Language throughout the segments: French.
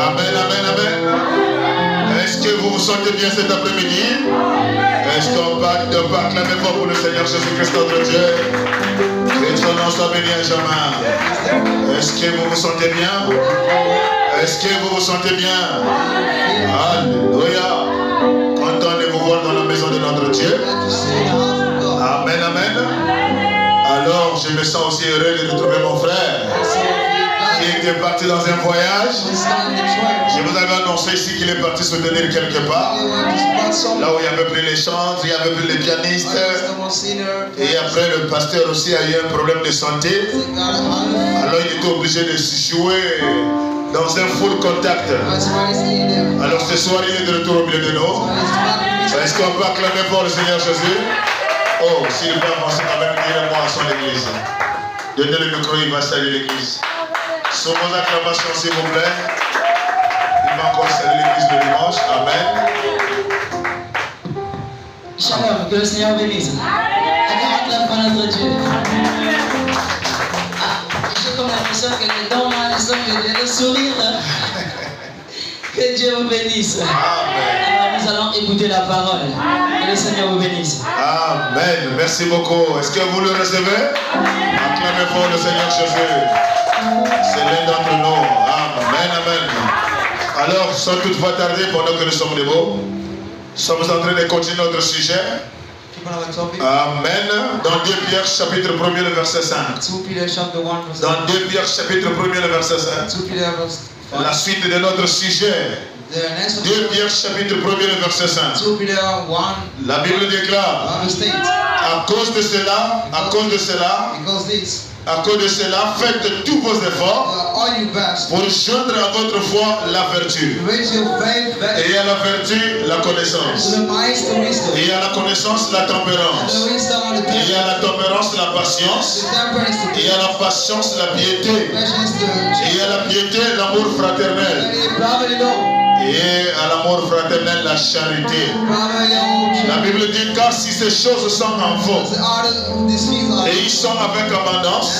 Amen, amen, amen. Est-ce que vous vous sentez bien cet après-midi? Est-ce qu'on peut acclamer fort pour le Seigneur Jésus-Christ notre Dieu? Que son nom soit béni à jamais. Est-ce que vous vous sentez bien? Est-ce que vous vous sentez bien? Alléluia. Content de vous voir dans la maison de notre Dieu. Amen, amen. Alors, je me sens aussi heureux de retrouver mon frère qui était parti dans un voyage. Je vous avais annoncé ici qu'il est parti se tenir quelque part. Là où il y avait plus les chants, il y avait plus les pianistes. Et après, le pasteur aussi a eu un problème de santé. Alors, il était obligé de se jouer dans un full contact. Alors, ce soir, il est de retour au milieu de nous. Est-ce qu'on peut acclamer pour le Seigneur Jésus? Oh, s'il peut avancer quand même, direz-moi à son église. Donnez le micro, il va saluer l'église. Sur vos acclamations, s'il vous plaît. Il va encore saluer l'église le dimanche. Amen. Shalom, que le Seigneur bénisse. Acclame pour notre Dieu. J'ai comme l'impression que les dents m'ont laissé le sourire. Que Dieu vous bénisse. Amen. Alors nous allons écouter la parole. Que le Seigneur vous bénisse. Amen. Merci beaucoup. Est-ce que vous le recevez? Acclamez pour le Seigneur Jésus. C'est l'un d'entre nous. Amen, amen. Alors, sans toutefois tarder, pendant que nous sommes debout, nous sommes en train de continuer notre sujet. Amen. Dans 2 Pierre chapitre 1er, le verset 5. Dans 2 Pierre chapitre 1er, le verset 5. La suite de notre sujet. 2 Pierre chapitre 1er, le verset 5. La Bible déclare, à cause de cela, faites tous vos efforts pour joindre à votre foi la vertu. Et à la vertu, la connaissance. Et à la connaissance, la tempérance. Et à la tempérance, la patience. Et à la patience, la piété. Et à la piété, l'amour fraternel. Et à l'amour fraternel, la charité. La Bible dit, car si ces choses sont en faux et ils sont avec abondance,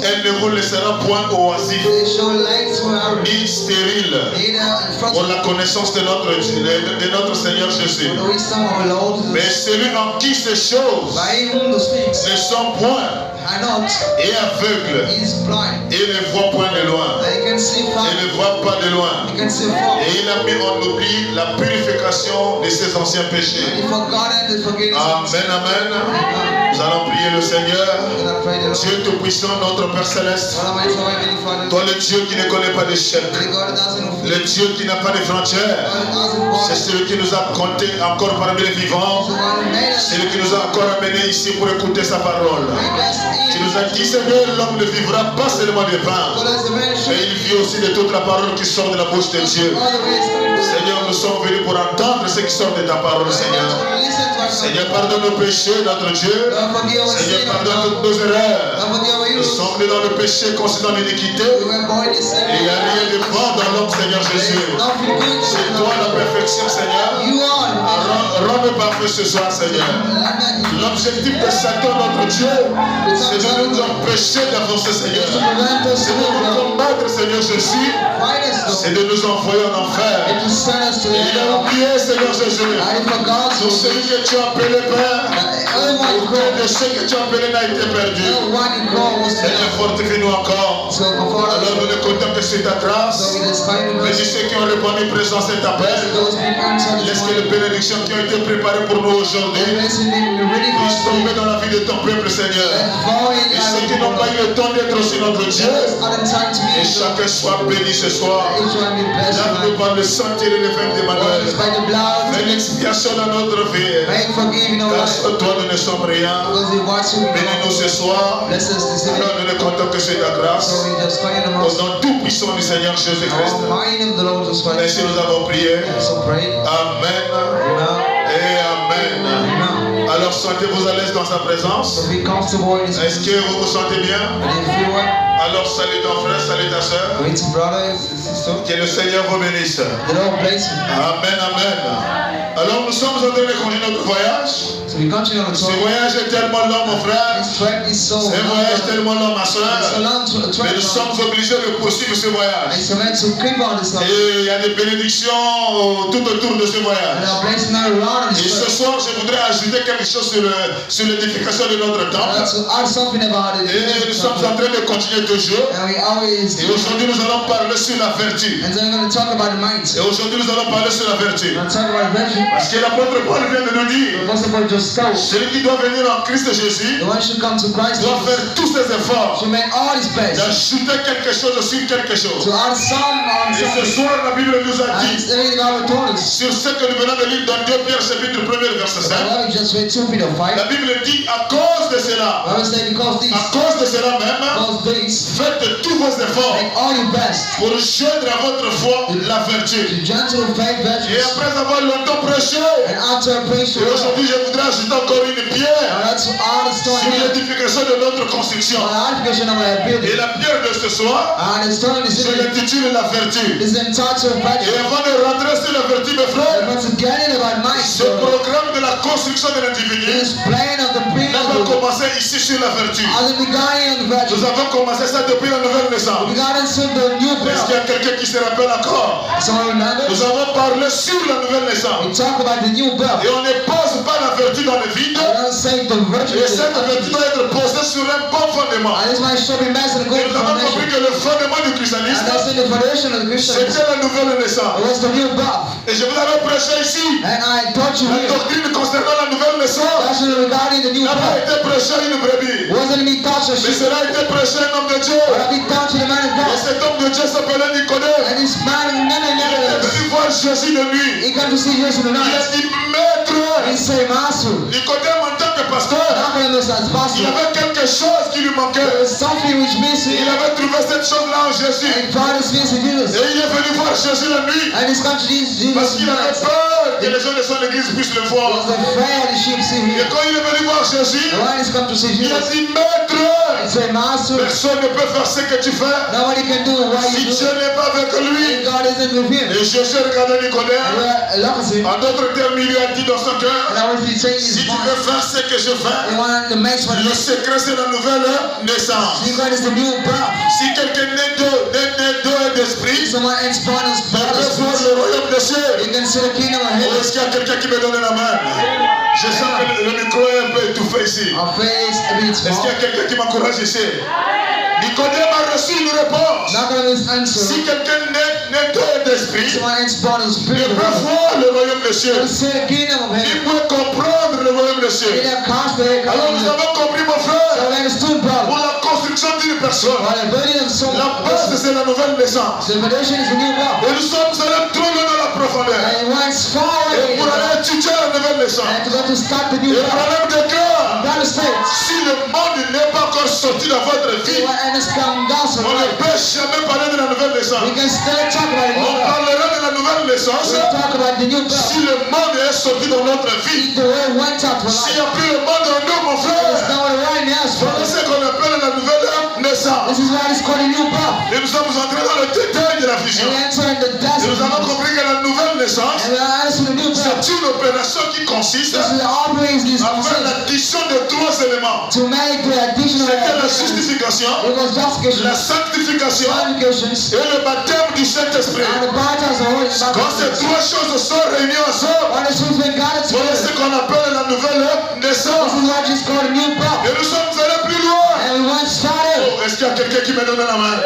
elle ne vous laissera point oisif ni stérile pour la connaissance de notre Seigneur Jésus. Mais celui en qui ces choses ne sont point et aveugle et ne voit point de loin et ne voit pas de loin, et il a mis en oubli la purification de ses anciens péchés. Amen, amen. Nous allons prier le Seigneur. Dieu Tout-Puissant, notre Père Céleste, toi le Dieu qui ne connaît pas d'échec, le Dieu qui n'a pas de frontières, c'est celui qui nous a comptés encore parmi les vivants, c'est celui qui nous a encore amenés ici pour écouter sa parole. Tu nous as dit, Seigneur, l'homme ne vivra pas seulement de pain, mais il vit aussi de toute la parole qui sort de la bouche de Dieu. Seigneur, nous sommes venus pour entendre ce qui sort de ta parole, Seigneur. Seigneur, pardonne nos péchés, notre Dieu. Seigneur, pardonne toutes nos erreurs. Nous sommes nés dans le péché, conçus dans l'iniquité. Et il n'y a rien de bon dans l'homme, Seigneur Jésus. C'est toi la perfection, Seigneur. Rends-nous parfaits ce soir, Seigneur. L'objectif de Satan, notre Dieu, c'est de nous empêcher d'avancer, Seigneur. C'est de nous combattre, Seigneur Jésus. C'est de nous envoyer en enfer. Il a oublié, Seigneur Jésus. Pour celui que tu as appelé Père, aucun de ceux que tu as appelé n'a été perdu. Seigneur, fortifie-nous encore. Alors nous ne comptons que sur ta grâce. Bénis ceux qui ont répondu présent cet appel. Laisse que les bénédictions qui ont été préparées pour nous aujourd'hui puissent tomber dans la vie de ton peuple, Seigneur. Et ceux qui n'ont pas eu le temps d'être aussi notre Dieu, et chacun soit béni ce soir. Lave-nous par le sang et le levain d'Emmanuel. Fais l'expiation dans notre vie. Car sans toi nous ne sommes rien. Bénis-nous ce soir. Alors nous ne comptons que sur ta grâce. Au nom tout puissant du Seigneur Jésus-Christ. Ainsi nous avons prié. Amen. Et amen. Alors sentez-vous à l'aise dans sa présence. Est-ce que vous vous sentez bien? Alors salut ton frère, salut ta soeur. Que le Seigneur vous bénisse. Amen, amen. Alors nous sommes en train de continuer notre voyage. So we continue on the Ce voyage est tellement long, mon frère. This trek is so Ce voyage est tellement long, ma soeur. Mais nous sommes obligés de poursuivre ce voyage. And so let's keep on this. Et il y a des bénédictions tout autour de ce voyage. And our blessing around Et ce soir, je voudrais ajouter quelque chose sur l'édification de notre temple. to add something about it. Et nous sommes en train de continuer toujours. And we always. Et aujourd'hui, nous allons parler sur la vertu. And so we're going to talk about the mind. Et aujourd'hui, nous allons parler sur la vertu. We're going to talk about virtue. Parce que l'apôtre Paul vient de nous dire, celui qui doit venir en Christ Jésus the one should come to Christ doit faire tous ses efforts to make all his best. d'ajouter quelque chose sur quelque chose. To add some on Et ce something. soir, la Bible nous a And dit God told us. sur ce que nous venons de lire dans 2 Pierre chapitre 1 verset 5. We just read 2 Peter 5. La Bible dit à cause de cela, I will say because these, à cause de cela même, faites tous vos efforts make all your best pour joindre à votre foi la vertu. to gentle faith Et virtues. après avoir longtemps prêché, And after preaching, et aujourd'hui je voudrais ajouter encore une pierre that's all the sur story here. l'édification de notre construction. On the application of our Et building. la pierre de ce soir, And the story is je l'intitule la vertu. entitled Et virtue. avant de rentrer sur la vertu, mes frères, But to get in about ce mind, programme de la construction de l'individu this plan of the n'a pas prelude commencé ici sur la vertu. as the beginning of the virtue. Nous avons commencé ça depuis la nouvelle naissance. We got into the new Est-ce qu'il y birth. a quelqu'un qui se rappelle encore? So remember, Nous avons parlé sur la nouvelle we naissance. talk about the new birth. Et on ne pose pas la vertu dans le vide. I don't say the virtue. Et cette vertu doit être posée sur un bon fondement. And this might show be mass and Et good nous avons foundation. compris que le fondement du And christianisme, that's in the foundation of the Christian. It c'était la nouvelle naissance. was the new birth. Et je vous avais prêché ici. And I taught you La here. doctrine concernant la nouvelle naissance That's regarding the new n'a pas birth. été prêchée à une brebis. Wasn't me taught to Mais sheep. cela a été prêché à un homme de Dieu. But I be taught to the man of Et God. cet homme de Dieu s'appelait Nicodème. And this man Il était never venu voir Jésus de nuit. he got to see Jesus in the Il a night. dit, Maître, He said, Master, Nicodème en tant que pasteur, Nicodemus as il pastor, avait quelque chose qui lui manquait. there was something which missing. Il avait trouvé cette chose-là en Jésus. And found his face in Jesus. Et il est venu voir Jésus la nuit. And he's come to Jesus Parce in qu'il the avait night. peur que les gens de son église puissent le He voir. was afraid the sheep see Et him. quand il est venu voir Jésus, And when he's come to see il a Jesus, dit, Maître, he said, Master, personne ne peut faire ce que tu fais nobody can do what si you do. Dieu n'est pas avec lui. And God isn't with him. Et Jésus regardait Nicodème. And look at him. En d'autres termes, il lui a dit dans son cœur, And I want to change si his tu mind. veux faire ce que je fais, He wanted to make what le secret c'est la nouvelle naissance. secret is the new birth. Si quelqu'un naît d'eau et d'esprit, Someone ends born as il peut voir le royaume des cieux. you can see the kingdom of Oh, heaven. est-ce qu'il y a quelqu'un qui me donne la main? Je sens que le micro est un peu étouffé ici. Our face a bit Est-ce qu'il y small. a quelqu'un qui m'encourage ici? Nicodème a reçu une réponse. Nicodemus answered. Si quelqu'un naît d'eau et d'esprit, Someone ends born as il spirit. peut voir le royaume des cieux. You can see the kingdom of Il heaven. peut comprendre le royaume des In cieux. their cast the Alors nous avons compris, mon So frère, we understood, pour brother. la construction d'une personne, While the burden of soul, la base c'est la nouvelle naissance. the foundation is the new birth. Et nous sommes allés trop loin dans la profondeur. And once far Et away, pour aller étudier la nouvelle naissance. and to go to start the new Et le birth. problème de cœur, God states, si le monde n'est pas encore sorti dans votre vie, and it's come down so on ne right. peut jamais parler de la nouvelle naissance. We can still talk about the new On birth. parlera de la nouvelle naissance We'll talk about the new birth. si le monde est sorti dans notre vie. If the way went out for S'il life. n'y a plus le monde en nous, mon It's frère, not what right now is for c'est us. ce qu'on appelle la nouvelle naissance. This is why it's called a new birth. Et nous sommes entrés dans le détail de la vision. And we enter in the Et dust nous avons of compris que la nouvelle naissance, and we are answering the new birth. c'est une opération qui consiste This is always this à faire l'addition de trois éléments. to make the additional C'était la additions. justification, It was justification, la sanctification sanctifications, et le baptême du Saint-Esprit. and the baptism of the Holy Quand ces Spirit. trois choses sont réunies ensemble, When the truth been gathered voilà ce together, qu'on appelle la nouvelle naissance. this is what is called a new birth. Et nous sommes allés plus loin. And we once started Oh, est-ce qu'il y a quelqu'un qui me donne la main?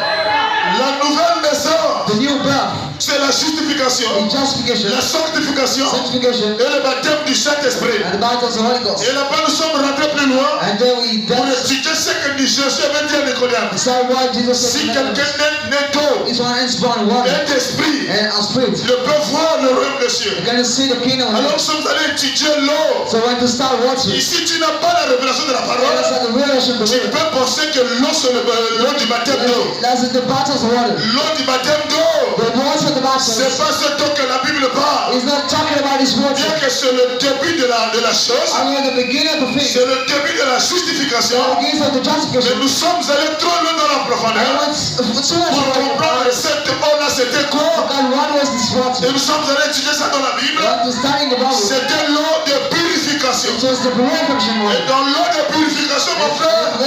La nouvelle naissance, the new birth, c'est la justification, the justification, la sanctification sanctification, et le baptême du Saint-Esprit. and the baptism of the Holy Ghost. Et là-bas, nous sommes rentrés plus loin And then we pour then étudier ce que Jésus avait dit à Nicodème. decide what Jesus said. Si to quelqu'un Nicodemus. naît d'eau Is one is born water et d'esprit, and a spirit. il peut voir le royaume des cieux. You're going to see the kingdom of Alors heaven. nous sommes allés étudier l'eau. So when to start watching, Ici, tu n'as pas la révélation de la that's parole. like the revelation of the Tu word. peux penser que l'eau, c'est l'eau du baptême d'eau. That's the baptism of water. L'eau du baptême d'eau, The water of the c'est baptism pas ce dont que la Bible parle. is not talking about this water. Bien que c'est le début de la chose, I mean the beginning of the thing. c'est le début de la justification. The beginning of the Mais justification. nous sommes allés trop loin dans la And profondeur what's so much pour comprendre cette eau-là, c'était quoi. God, what was this water? Et nous sommes allés étudier ça dans la We Bible. have to study in the Bible. C'était l'eau de purification. purification. It was the purification water. Et dans l'eau de purification, mon frère, il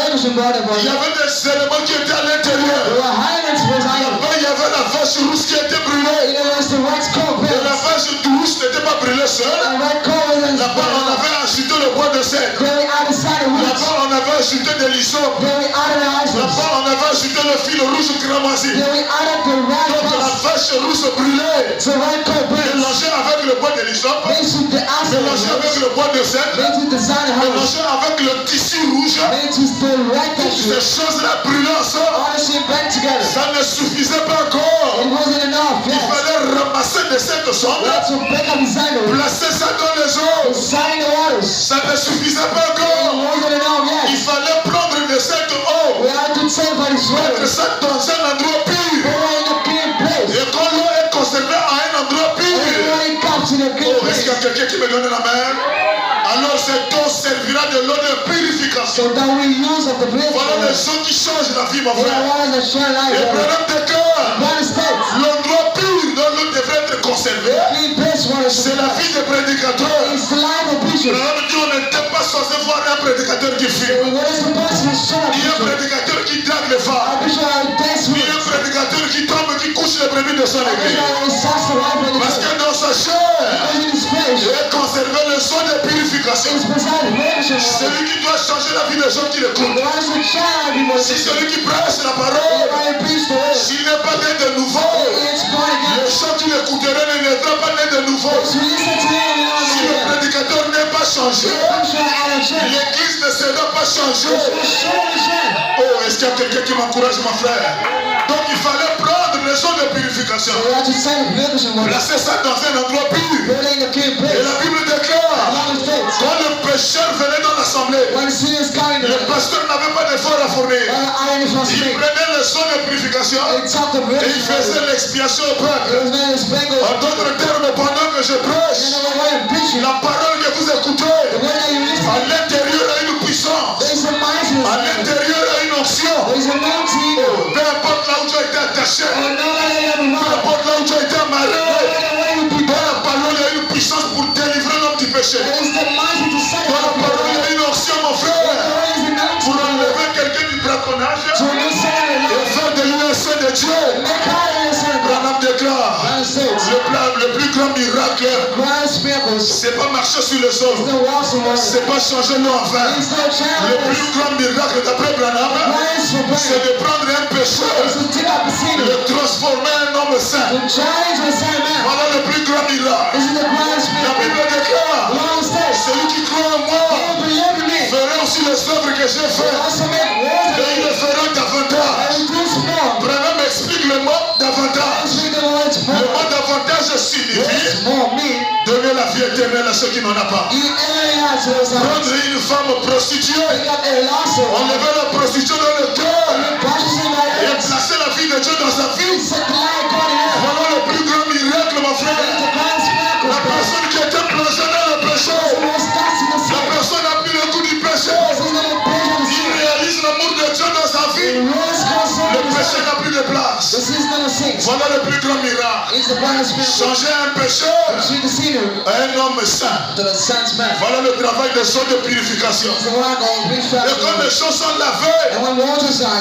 y avait des éléments qui étaient à l'intérieur. Là-bas, il y avait la vache rousse qui était brûlée. Et la vache rousse n'était pas brûlée seule. Là-bas, on avait ajouté le bois de cèdre. Là-bas, on avait ajouté des lissons. Là-bas, on avait ajouté le fil rouge cramoisi. Donc, la vache rousse brûlée, mélangée avec le bois de lissop, mélangée avec le bois de cèdre, mélangée avec le tissu rouge. Toutes ces choses-là brûlées ensemble, ça ne suffisait pas encore. Il fallait ramasser de cette sorte, placer ça dans les eaux. Ça ne suffisait pas encore. Il fallait prendre de cette eau, mettre ça dans un endroit pur. Et quand l'eau est conservée à un endroit pur, oh, est-ce qu'il y a quelqu'un qui me donne la main? Alors cette eau servira de l'eau de purification. Voilà les choses qui changent la vie, mon frère. Et problème de cœur, l'endroit pur dont l'eau devrait être conservé, c'est la vie des prédicateurs. On n'était pas censé voir un prédicateur qui fume, ni un prédicateur qui drague les femmes, ni un prédicateur qui tombe, qui couche les brebis de son église. Parce que dans sa chair, il est conservé le son de purification. Celui qui doit changer la vie des gens qui l'écoutent. Si celui qui prêche la parole, s'il n'est pas né de nouveau, les gens qui l'écouteraient ne naîtront pas né de nouveau. Si le prédicateur n'est pas changé, l'église ne sera pas changée. Oh, est-ce qu'il y a quelqu'un qui m'encourage, mon frère? Donc il fallait prendre les choses de purification, placer ça dans un endroit pur. Et la Bible déclare, quand le pécheur venait dans l'assemblée, le pasteur n'avait pas d'effort à fournir. Il prenait le son de purification et il faisait l'expiation au peuple. En d'autres termes, pendant que je prêche, la parole que vous écoutez, à l'intérieur a une puissance, à l'intérieur a une onction. Peu importe là où tu as été attaché, peu importe là où tu as été amarré, dans la parole il y a une puissance pour délivrer l'homme du péché. Dans la parole il y a une onction, mon frère, pour enlever quelqu'un du braconnage et faire de lui un saint de Dieu. Branham déclare, le plus grand miracle, c'est pas marcher sur les eaux, c'est pas changer l'eau en vin. Le plus grand miracle d'après Branham, c'est de prendre un pécheur, le transformer en un homme saint. Voilà le plus grand miracle. La Bible déclare, celui qui croit en moi fera aussi les œuvres que j'ai faites, et il le fera davantage. Branham explique le mot davantage. Le mot davantage signifie donner la vie éternelle à ceux qui n'en ont pas. Prendre une femme prostituée, enlever la prostitution dans le cœur et placer la vie de Dieu dans sa vie. Voilà le plus grand miracle, mon frère. La personne qui était plongée dans le péché, la personne n'a plus le goût du péché. Il réalise l'amour de Dieu dans sa vie. Le péché n'a plus de place. Voilà le plus grand miracle. Changer un pécheur à un homme saint. Voilà le travail des sons de purification. Et quand les choses sont lavées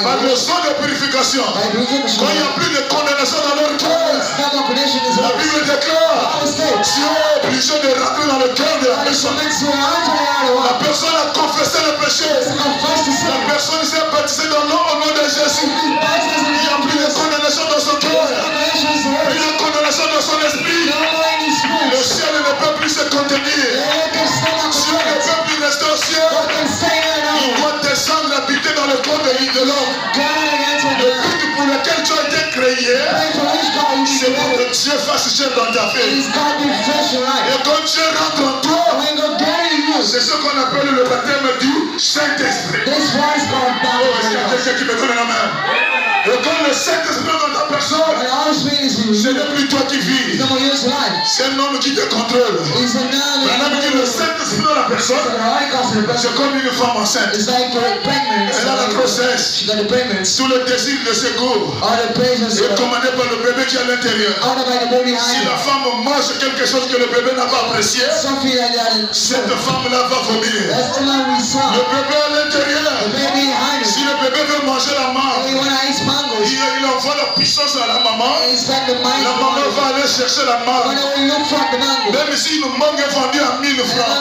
par le son de purification, quand il n'y a plus de condamnation dans leur cœur, la Bible déclare, tu es obligé de rentrer dans le cœur de la personne. La personne a confessé le péché. La personne s'est baptisée dans l'eau au nom de Jésus. Il n'y a plus de condamnation dans son cœur, plus de condamnation dans son esprit. Le ciel ne peut plus se contenir. Dieu ne peut plus rester au ciel. Il doit descendre habiter dans le corps de l'homme. Le but pour lequel tu as été créé, c'est pour que Dieu fasse chair dans ta vie. Et quand Dieu rentre en toi, c'est ce qu'on appelle le baptême du Saint-Esprit. Oh, est-ce qu'il y a quelqu'un qui me donne la main? Et quand le Saint-Esprit est dans ta personne, ce n'est plus toi qui vis. C'est un homme qui te contrôle. Maintenant que le Saint-Esprit dans la personne, c'est comme une femme enceinte. Elle a la grossesse. Sous le désir de ses goûts. Et commandé par le bébé qui est à l'intérieur. Si la femme mange quelque chose que le bébé n'a pas apprécié, cette femme-là va vomir. Le bébé à l'intérieur. Si le bébé veut manger la mangue, il envoie la puissance à la maman. La maman va aller chercher la mangue. Même si une mangue est vendue à 1000 francs.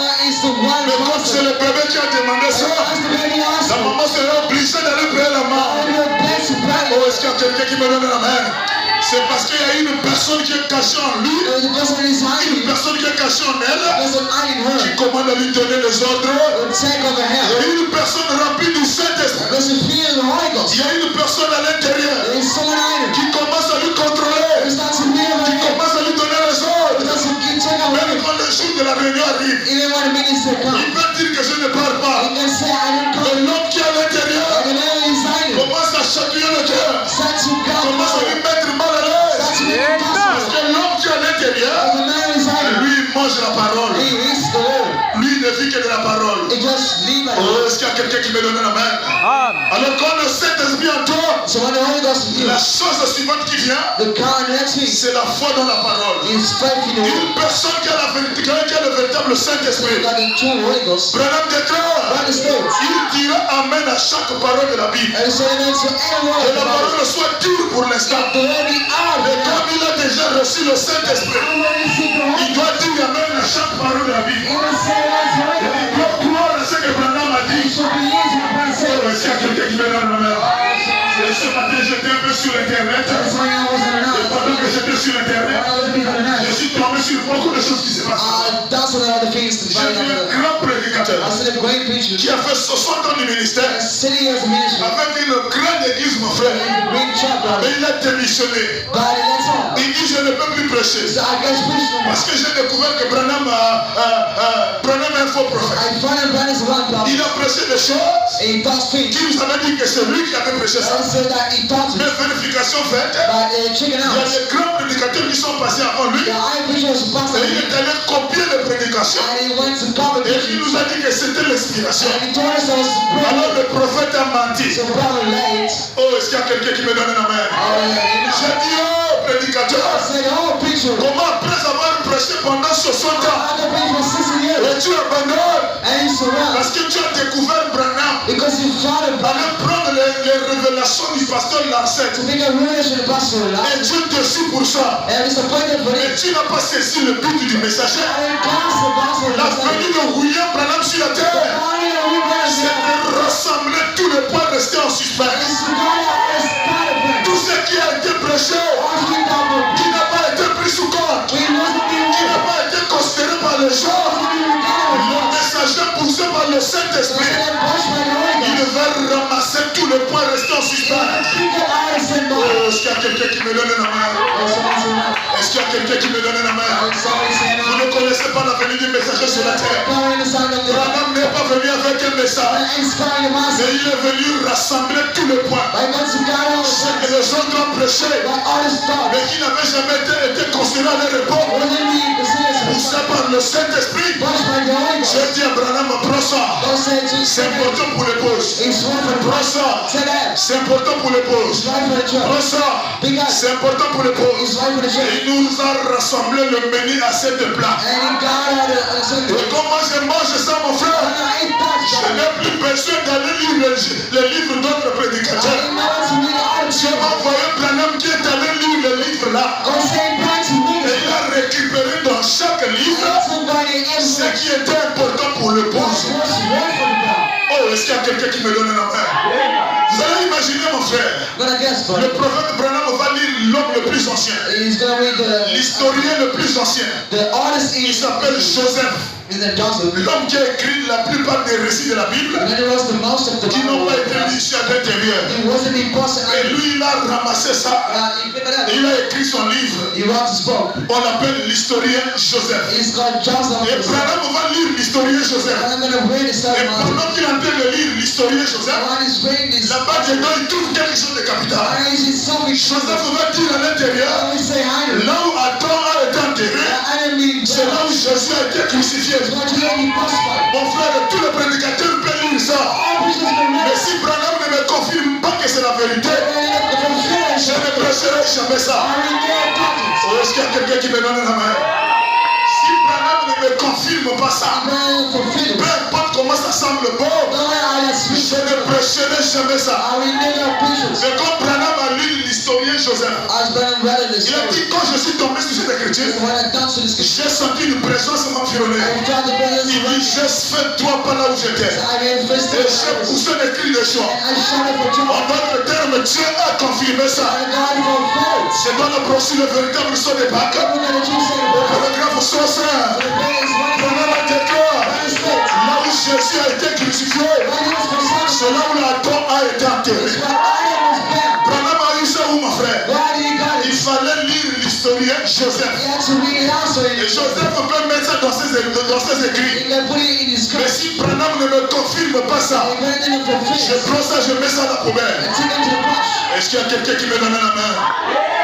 Mais comme c'est le bébé qui a demandé ça, la maman sera obligée d'aller payer la mangue. Oh, est-ce qu'il y a quelqu'un qui me donne la main? C'est parce qu'il y a une personne qui est cachée en lui, une personne qui est cachée en elle, qui commande à lui donner les ordres. Il y a une personne remplie du Saint-Esprit. Il y a une personne à l'intérieur qui commence à lui contrôler, qui commence à lui donner les ordres. Même quand le jour de la réunion arrive, il va dire que je ne parle pas. Mais l'homme qui est à l'intérieur commence à chatouiller le cœur, commence à lui mettre mal à l'aise. Parce que l'homme qui est à l'intérieur, lui il mange la parole. Lui il ne vit que de la parole. Oh, est-ce qu'il y a quelqu'un qui me donne la main? Alors quand le Saint-Esprit en toi, la chose suivante qui vient, c'est la foi dans la parole. Une personne qui a le véritable Saint-Esprit, Branham déclare, il dira Amen à chaque parole de la Bible. Que la parole soit dure pour l'instant. Et comme il a déjà reçu le Saint-Esprit, il doit dire Amen à chaque parole de la Bible. Il doit croire à ce que Branham a dit. Est-ce qu'il y a quelqu'un qui me donne la main? Ce matin, j'étais un peu sur Internet. Et pendant que j'étais sur Internet, je suis tombé sur beaucoup de choses qui se passent. J'ai vu un grand prédicateur qui a fait 60 ans de ministère avec une grande église, mon frère. Mais il a démissionné. Il dit je ne peux plus prêcher. Parce que j'ai découvert que Branham est un faux prophète. Il a prêché des choses qui nous avait dit que c'est lui qui avait prêché ça. Mais vérification faite, il y a des grands prédicateurs qui sont passés avant lui. Et il est allé copier les prédications. Et il nous a dit que c'était l'inspiration. Alors le prophète a menti. Oh, est-ce qu'il y a quelqu'un qui me donne la main? J'ai dit, oh prédicateur, comment après avoir prêché pendant 60 ans, et tu abandonnes parce que tu as découvert Branham. Allez prendre les révélations du pasteur Lancet. Et Dieu te suit pour ça. Mais tu n'as pas saisi le but du messager. La venue de William Branham sur la terre, c'est de rassembler tous les points restés en suspens. Tout ce qui a été prêché, qui n'a pas été pris sous compte, qui n'a pas été considéré par les gens, le messager poussé par le Saint-Esprit, il va ramasser tous les points restés en suspens. Oh, est-ce qu'il y a quelqu'un qui me donne la main? Est-ce qu'il y a quelqu'un qui me donne la main? Vous ne connaissez pas la venue du messager sur la terre. Branham n'est pas venu avec un message, mais il est venu rassembler tous les points. Ce que les autres ont prêché, mais qui n'avaient jamais été considérés à leur époque, poussé par le Saint-Esprit. J'ai dit à Branham, prends ça. C'est important pour l'épouse. Prends ça. C'est important pour l'épouse. Prends ça. C'est important pour l'épouse. Il nous a rassemblé le menu à cette plat. Et comment je mange ça, mon frère? Je n'ai plus besoin d'aller lire les livres d'autres prédicateurs. J'ai envoyé Branham qui est allé lire le livre là. Et il a récupéré dans chaque livre ce qui était important pour l'épouse. Oh, est-ce qu'il y a quelqu'un qui me donne la main? Vous allez imaginer, mon frère, le prophète Branham va lire l'homme le plus ancien, l'historien le plus ancien. Il s'appelle Joseph. L'homme qui a écrit la plupart des récits de la Bible, qui n'ont pas été mis ici à l'intérieur. Et lui, il a ramassé ça. Et il a écrit son livre. On l'appelle l'historien Joseph. Et Branham va lire l'historien Joseph. Et pendant qu'il est en train de lire l'historien Joseph, là-bas dedans, il trouve quelque chose de capital. Joseph va dire à l'intérieur, là où Adam a été enterré, c'est là où Jésus a été crucifié. Mon frère, tous les prédicateurs peuvent lire ça. Mais si Branham ne me confirme pas que c'est la vérité, je ne prêcherai jamais ça. Oh, est-ce qu'il y a quelqu'un qui me donne la main? Si Branham ne me confirme pas ça, peu importe comment ça semble bon, je ne prêcherai jamais ça. Mais quand Branham a lu l'historien Joseph, il a dit, quand je suis tombé sur cette écriture, j'ai senti une présence m'environner. Il dit, j'ai fait toi par là où j'étais. Et j'ai poussé les cris de joie. En d'autres termes, Dieu a confirmé ça. C'est dans le procès le véritable son des Pâques. Le grave sauce. Pendant la déclare, là où Jésus a été crucifié, c'est là où l'Adam a été enterré. Branham a eu ça où, mon frère? Il fallait lire l'historien Joseph. Et Joseph peut mettre ça dans ses écrits. Mais si Branham ne me confirme pas ça, je prends ça, je mets ça à la poubelle. Est-ce qu'il y a quelqu'un qui me donne la main?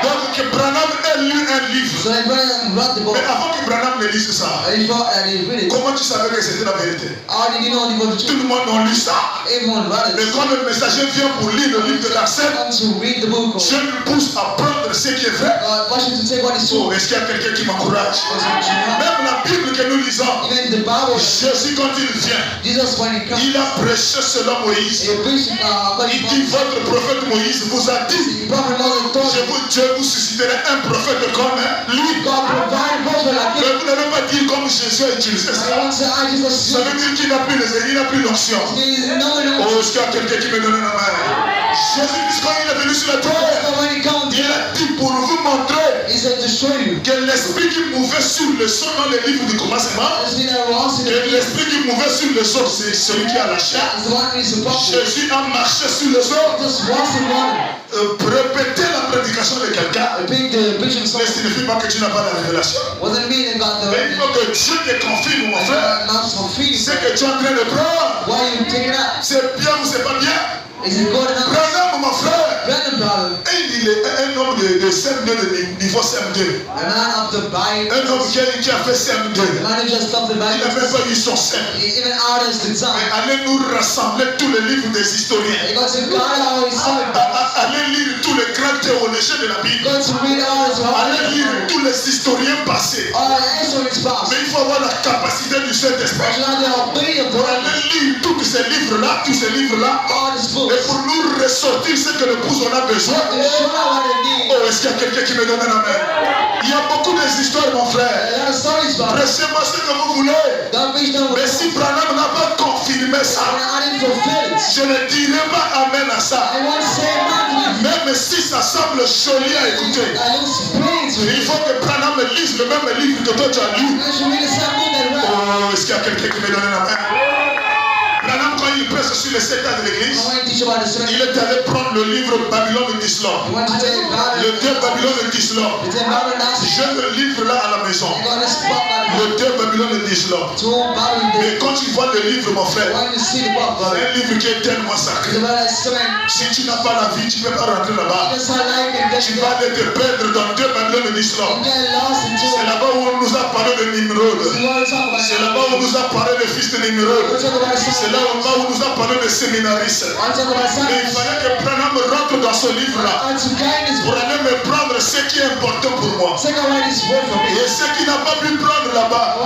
Donc que Branham ait lu un livre. Mais avant que Branham ne lise ça, comment tu savais que c'était la vérité? Tout le monde a lu ça. Mais quand le messager vient pour lire le livre de la scène, je le pousse à prendre ce qui est vrai. Oh, est-ce qu'il y a quelqu'un qui m'encourage? Même la Bible que nous lisons, Jésus quand il vient, il a prêché selon Moïse. Il dit, votre prophète Moïse vous a dit, Dieu vous susciterai un prophète comme lui. Mais vous n'avez pas dit comme Jésus a utilisé ça. Ça veut dire qu'il n'a plus l'onction. Oh, est-ce qu'il y a quelqu'un qui me donne la main? Jésus, quand il est venu sur la terre, il a dit pour vous montrer que l'esprit qui mouvait sur le sol dans les livres du commencement, que l'esprit qui mouvait sur le sol, c'est celui qui a la chair. Jésus a marché sur le sol. Répéter la prédication de quelqu'un ne signifie pas que tu n'as pas la révélation. Mais il faut que Dieu te confirme, mon frère. C'est que tu es en train de prendre. C'est bien ou c'est pas bien? Branham, mon frère, il est un homme de CM2, de niveau CM2. Un homme qui a fait CM2. Il n'a même pas eu son CM. Mais allez nous rassembler tous les livres des historiens. Allez lire tous les grands théologiens de la Bible. Allez lire tous les historiens passés. Mais il faut avoir la capacité du Saint-Esprit pour aller lire tous ces livres-là, et pour nous ressortir ce que le pouce on a besoin. Oh, est-ce qu'il y a quelqu'un qui me donne la main? Il y a beaucoup d'histoires, mon frère. Prêchez-moi ce que vous voulez. Mais si Branham n'a pas confirmé ça, je ne dirai pas amen à ça. Même si ça semble joli à écouter, il faut que Branham lise le même livre que toi tu as lu. Oh, est-ce qu'il y a quelqu'un qui me donne la main? Branham, quand il prêche sur les 7 ans de l'église, il est allé prendre le livre Babylone de Islam. Le Dieu Babylone de Islam. J'ai le livre là à la maison. Le Dieu Babylone de Islam. Mais quand tu vois le livre, mon frère, c'est un livre qui est tellement sacré. Si tu n'as pas la vie, tu ne peux pas rentrer là-bas. Tu vas aller te perdre dans Dieu Babylone d'Islam. C'est là-bas où on nous a parlé de Nimrod. C'est là-bas où on nous a parlé de fils de Nimrod. C'est là où on nous a parlé de séminaristes. Mais il fallait que Branham rentre dans ce livre-là pour aller me prendre ce qui est important pour moi. Et ce qui n'a pas pu prendre là-bas,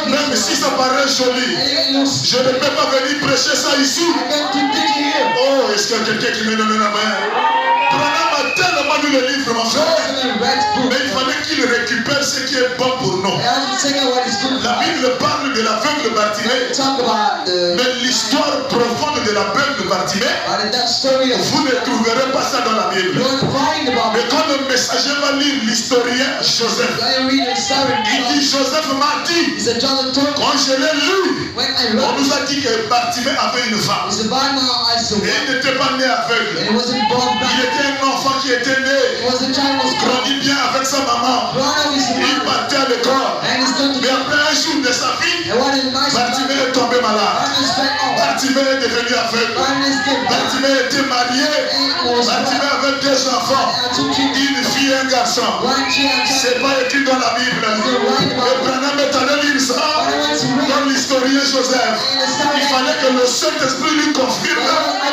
même si ça paraît joli, je ne peux pas venir prêcher ça ici. Oh, est-ce qu'il y a quelqu'un qui me donne la main? Branham a tellement lu le livre, mon frère. Mais il fallait qu'il récupère ce qui est bon pour nous. La Bible parle de l'aveugle Bartimée. Mais l'histoire profonde de l'aveugle Bartimée, vous ne trouverez pas ça dans la Bible. Mais quand le messager va lire l'historien Joseph, il dit Joseph m'a dit, quand je l'ai lu, on nous a dit que Bartimée avait une femme. Et il n'était pas né aveugle. Il était un enfant qui était né, grandit bien avec sa maman. Il partait à l'école. Mais après un jour de sa vie, Bartimée est tombé malade. Bartimée est devenu aveugle. Bartimée était marié. Bartimée avait 2 enfants. Une fille et un garçon. C'est pas écrit dans la Bible. Et Branham est allé lire ça dans l'historien Joseph. Il fallait que le Saint-Esprit lui confirme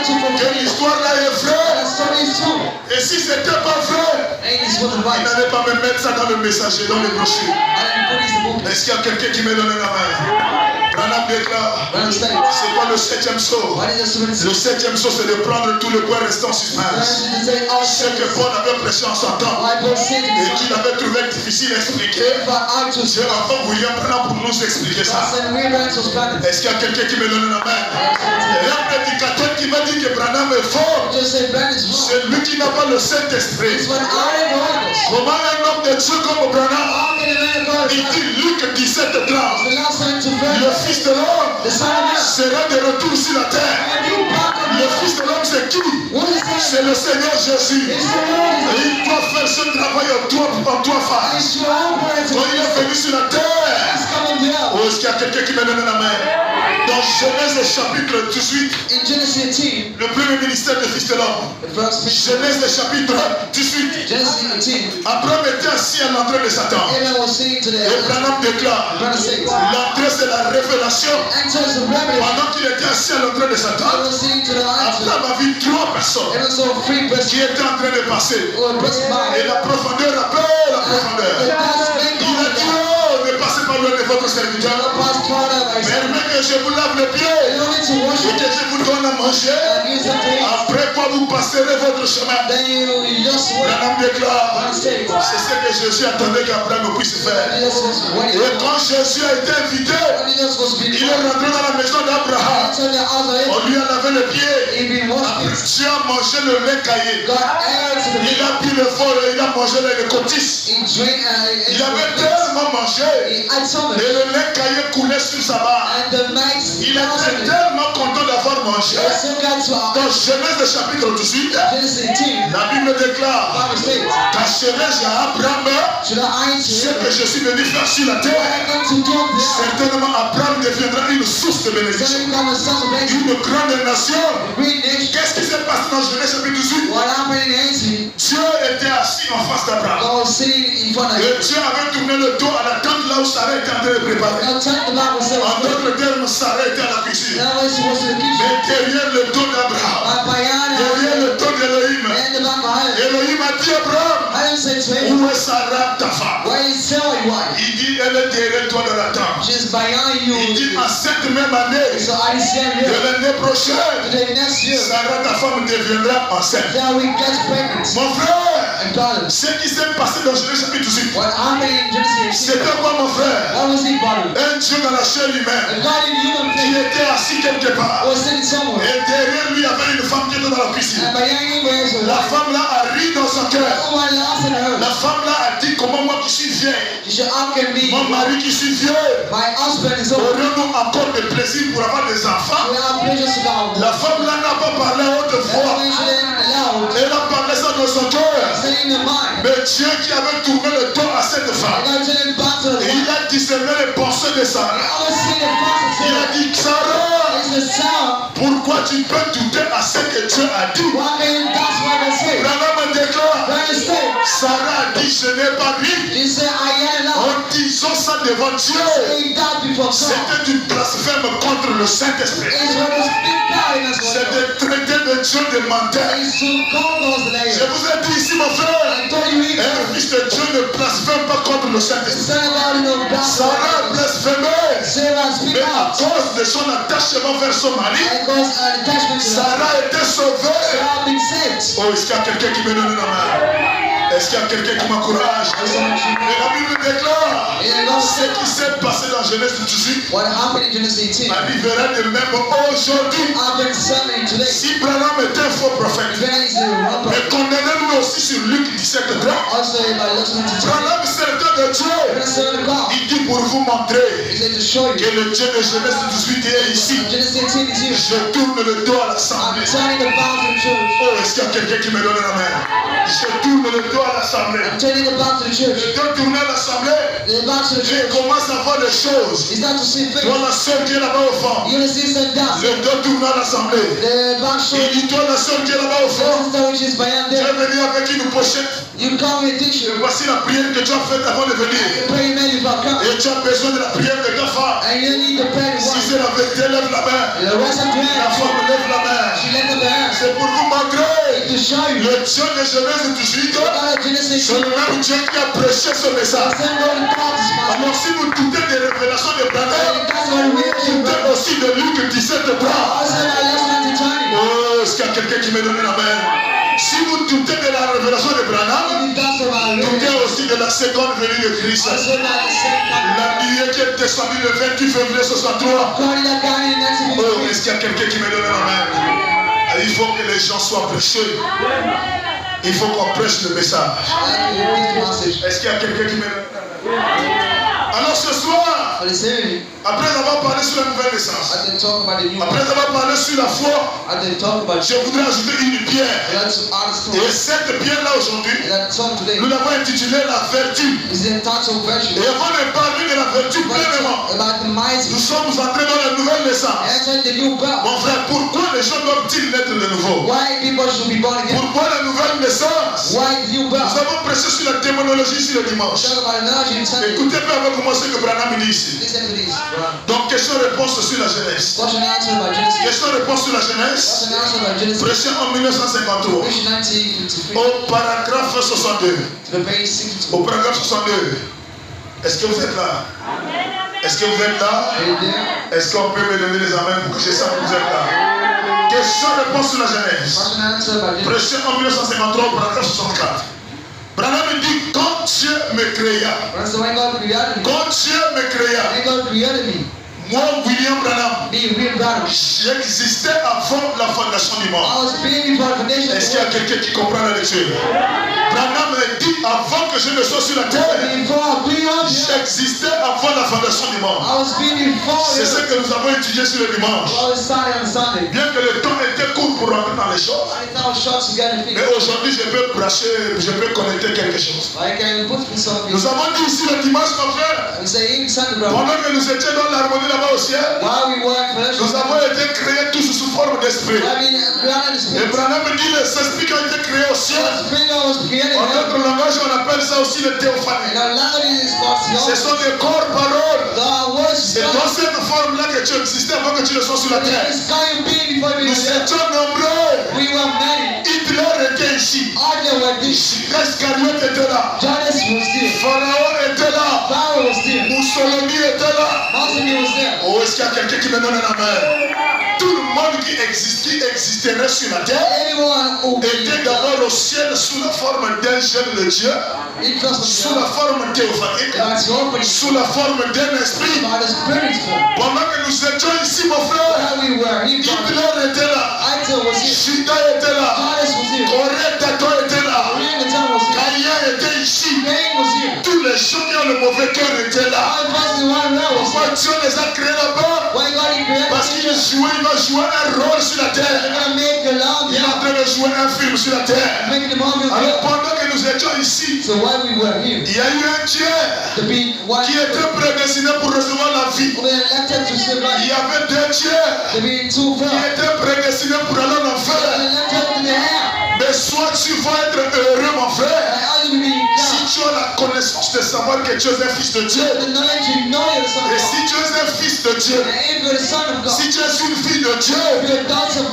que l'histoire là est vraie. Et si c'était pas vrai, il n'allait pas me mettre ça dans le messager, dans le brochure. Est-ce qu'il y a quelqu'un qui me donne la main? Branham déclare, c'est quoi le 7e saut? Le 7e saut, c'est de prendre tout le poids restant en suspense. Ce que Paul avait prêché en son temps et qu'il avait trouvé difficile à expliquer, c'est encore William Branham pour nous expliquer ça. Est-ce qu'il y a quelqu'un qui me donne la main? Et un prédicateur qui va dire que Branham est fort, c'est lui qui n'a pas le Saint-Esprit. Comment un homme de Dieu comme Branham, il dit Luc 17:30, le Fils de l'homme sera de retour sur la terre. Le Fils de l'homme c'est qui? C'est le Seigneur Jésus. Et il doit faire ce travail en toi face. Quand il est venu sur la terre, est-ce qu'il y a quelqu'un qui me donne la main? Dans Genèse chapitre 18, le premier ministère du Fils de l'homme. Genèse chapitre 18. Abraham était assis à l'entrée de Satan. Et Branham déclare, l'entrée c'est la révélation. Pendant qu'il était assis à l'entrée de Satan, Abraham a vu 3 personnes qui étaient en train de passer. Et la profondeur appelle la profondeur. Il a dit, oh, ne passez pas loin de votre serviteur. Permettez que je vous lave les pieds et que je vous donne à manger. Après quoi vous passerez votre chemin. Branham déclare, c'est ce que Jésus attendait qu'Abraham puisse faire. Et quand Jésus a été invité, il est rentré dans la maison d'Abraham. On lui a lavé les pieds. Dieu a mangé le lait caillé. Il a pris le fort et il a mangé les cotises. Il avait tellement mangé et le lait caillé coulait sur sa barre. Il était tellement content d'avoir mangé. Dans Genèse chapitre 18, la Bible déclare qu'Acherej à Abraham ce que je suis venu faire sur la terre. Certainement Abraham deviendra une source de bénédiction, une grande nation. Qu'est-ce qui s'est passé dans Genèse chapitre 18? Dieu était assis en face d'Abraham. Et Dieu avait tourné le dos à la tente là où Sarah était en train de préparer. En d'autres termes, Sarah était à la cuisine. Mais derrière le dos d'Abraham, derrière le dos d'Elohim, Elohim a dit à Abraham, où est Sarah ta femme? Il dit, elle est derrière toi dans la tente. Il dit, à cette même année, de l'année prochaine, Sarah ta femme deviendra enceinte. Mon frère, ce qui s'est passé dans Genèse chapitre 18, c'était quoi mon frère? Un Dieu dans la chair humaine qui était assis quelque part. Et derrière lui il y avait une femme qui était dans la cuisine. La femme là a ri dans son cœur. La femme là a dit, comment moi qui suis vieille, mon mari qui suis vieux, aurions-nous encore de plaisir pour avoir des enfants? La femme là n'a pas parlé à haute voix. Elle a parlé ça dans son cœur. Mais Dieu qui avait tourné le dos à cette femme, et il a discerné les pensées de Sarah. Il a dit, Sarah, pourquoi tu peux douter à ce que Dieu a dit? Branham déclare, Sarah a dit, je n'ai pas ri en disant ça de devant Dieu, c'était du blasphème contre le Saint-Esprit. C'était traité de Dieu de menteur. Je vous ai dit ici, mon frère, un fils de Dieu ne blasphème pas contre le Saint-Esprit. Sarah a blasphémé, mais à cause de son attachement vers son mari, Sarah était sauvée. Oh, est-ce qu'il y a quelqu'un qui me donne la main? Est-ce qu'il y a quelqu'un qui m'encourage? Et la Bible déclare ce qui s'est passé dans Genèse 18 arrivera de même aujourd'hui. Si Branham est un faux prophète, mais condamnez-nous aussi sur Luc 17, 3. Branham, serviteur de Dieu, il dit pour vous montrer que le Dieu de Genèse 18 est ici. Je tourne le dos à l'assemblée. Oh, est-ce qu'il y a quelqu'un qui me donne la main? Je tourne le dos à l'assemblée. Je dois tourner à l'assemblée. Je commence à voir les choses. Toi, la soeur qui est là-bas au fond. Je dois tourner à l'assemblée. Il dit, toi, la soeur qui est là-bas au fond. Tu es venu avec une pochette. Et voici la prière que tu as faite avant de venir. Et tu as besoin de la prière de ta femme. Si c'est la vérité, lève la main. La femme lève la main. C'est pour vous montrer le Dieu de Genèse 18. C'est le même Dieu qui a prêché ce message. Alors si vous doutez des révélations de Branham, doutez aussi de Luc 17, 3. Oh, est-ce qu'il y a quelqu'un qui me donne la main? Si vous doutez de la révélation de Branham, doutez aussi de la seconde venue de Christ. La nuée qui est descendue le 28 février 63. Oh, est-ce qu'il y a quelqu'un qui me donne la main? Il faut que les gens soient prêchés. Il faut qu'on prêche le message. Est-ce qu'il y a quelqu'un qui me donne la main? Alors ce soir, après avoir parlé sur la nouvelle naissance, après avoir parlé sur la foi, je voudrais ajouter une pierre. Et cette pierre-là aujourd'hui, nous l'avons intitulée la vertu. Et avant de parler de la vertu pleinement, nous sommes entrés dans la nouvelle naissance. Mon frère, pourquoi les gens doivent-ils naître de nouveau? Pourquoi la nouvelle naissance? Nous avons prêché sur la démonologie sur le dimanche. Écoutez bien avec moi ce que Branham dit ici. Donc, question-réponse sur la Genèse. Question-réponse sur la Genèse. Prêché en 1953. Au paragraphe 62. Au paragraphe 62. Est-ce que vous êtes là? Est-ce que vous êtes là? Est-ce qu'on peut me donner les amens pour que je sache que vous êtes là? Question-réponse sur la Genèse. Prêché en 1953 au paragraphe 64. Branham dit, quand Dieu me créa, moi, William Branham, j'existais avant la fondation du monde. Est-ce qu'il y a quelqu'un qui comprend la lecture? Branham dit, avant que je ne sois sur la terre, j'existais avant la fondation du monde. C'est ce que nous avons étudié sur le dimanche. Bien que le temps était court pour rentrer dans les choses, mais aujourd'hui je peux brancher, je peux connecter quelque chose. Nous avons dit ici le dimanche, mon frère, pendant que nous étions dans l'harmonie là-bas au ciel, nous avons été créés tous sous forme d'esprit. Et Branham dit les esprits qui ont été créés au ciel. En notre langage, on appelle ça aussi le théophanie. Ce sont des corps paroles. C'est dans cette forme-là que tu existais avant que tu ne sois sur la terre. Nous étions nombreux. Hitler était ici. Iscariote était là. Pharaon était là. Mussolini était là. Oh, est-ce qu'il y a quelqu'un qui me donne la main? Tout le monde qui existerait sur la terre était d'abord au ciel sous la forme d'un jeune de Dieu, sous la forme théophanique, sous la forme d'un esprit. Pendant que nous étions ici, mon frère, Hitler était là, Judas était là, Corée Tato était là, Caïn était ici. Tous les gens qui ont le mauvais cœur étaient là. Pourquoi Dieu les a créés là-bas? Parce qu'il va jouer un rôle sur la terre. Il est en train de jouer un film sur la terre. Alors pendant que nous étions ici, il y a eu un Dieu qui était prédestiné pour recevoir la vie. Il y avait deux dieux qui étaient prédestinés pour aller en enfer. Mais soit tu vas être heureux, mon frère, si tu as la connaissance de savoir que tu es un fils de Dieu. Et si tu es un fils de Dieu, si tu es une fille de Dieu,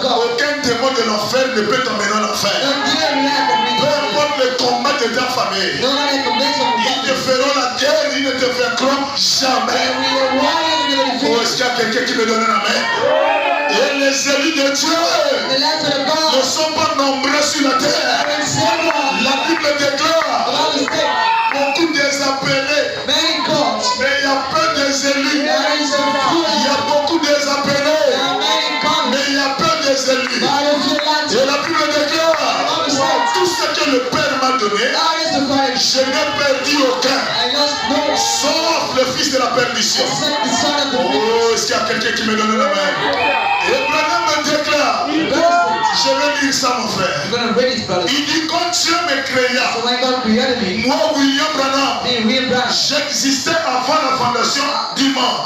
aucun démon de l'enfer ne peut t'emmener en enfer. Peu importe le combat de ta famille, ils te feront la guerre, ils ne te vaincront jamais. Oh, est-ce qu'il y a quelqu'un qui me donne la main? Et les élus de Dieu ne sont pas nombreux sur la terre. La Bible déclare beaucoup des appelés, mais il y a peu des élus. Il y a beaucoup des appelés, mais il y a peu des élus. Et la Bible déclare tout ce que le Père m'a donné, je n'ai perdu aucun, sauf le fils de la perdition. Oh, est-ce qu'il y a quelqu'un qui me donne la main? Et Branham me déclare, je vais lire ça, mon frère. Il dit, quand Dieu me créa, moi, William Branham, j'existais avant la fondation du monde.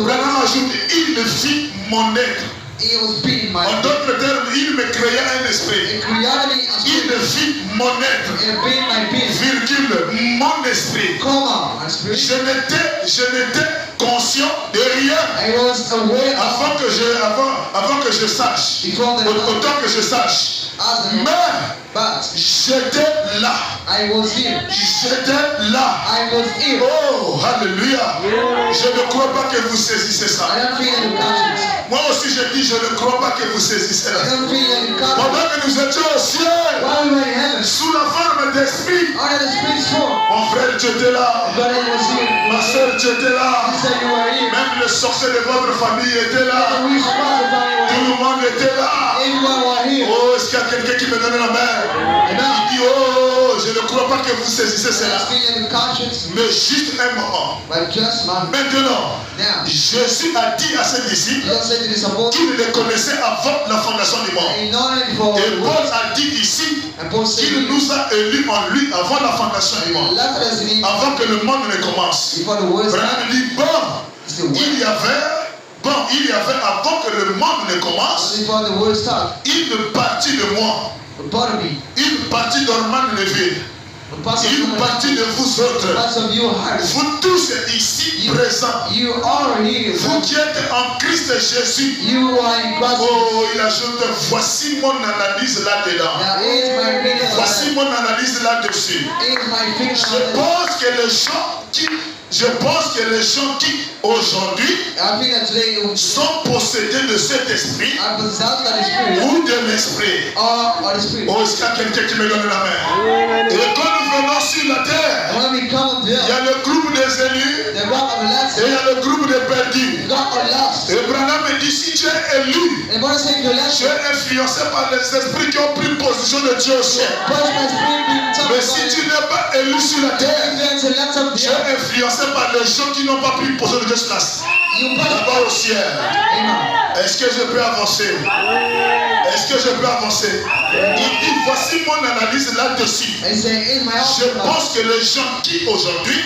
Branham ajoute, il me fit mon être. En d'autres termes, il me créa un esprit. Il me fit mon être. Virgule, mon esprit. Je n'étais conscient de rien avant que je sache. Autant que je sache. Mais j'étais là. J'étais là. Oh, alléluia. Je ne crois pas que vous saisissez ça. Moi aussi je dis, je ne crois pas que vous saisissez ça. Pendant que nous étions au ciel, sous la forme d'esprit, mon frère, tu étais là. Ma soeur, tu étais là. Même le sorcier de votre famille était là. Tout le monde était là. Oh, est-ce qu'il y a quelqu'un qui me donne la main? Il dit, oh, je ne crois pas que vous saisissez cela. Mais juste un moment. Maintenant, Jésus a dit à ses disciples qu'il les connaissait avant la fondation du monde. Et Paul a dit ici qu'il nous a élus en lui avant la fondation du monde. Avant que le monde ne commence. Branham dit, il y avait avant que le monde ne commence, une partie de moi, une partie d'Orman Leville, une partie de vous autres, vous tous ici présents, vous qui êtes en Christ Jésus. Oh, il ajoute, voici mon analyse là-dedans. Voici mon analyse là-dessus. Je pense que les gens qui aujourd'hui sont possédés de cet esprit ou de l'esprit. Oh, est-ce qu'il y a quelqu'un qui me donne la main? Et quand nous venons sur la terre, il y a le groupe des élus et il y a le groupe des perdus. Et Branham me dit, si tu es élu, tu es influencé par les esprits qui ont pris position de Dieu au ciel. Mais si tu n'es pas élu sur la terre, tu es influencé par les gens qui n'ont pas pris position de Dieu sur la là-bas au ciel. Est-ce que je peux avancer? Est-ce que je peux avancer? Il dit, voici mon analyse là-dessus. Je pense que les gens qui aujourd'hui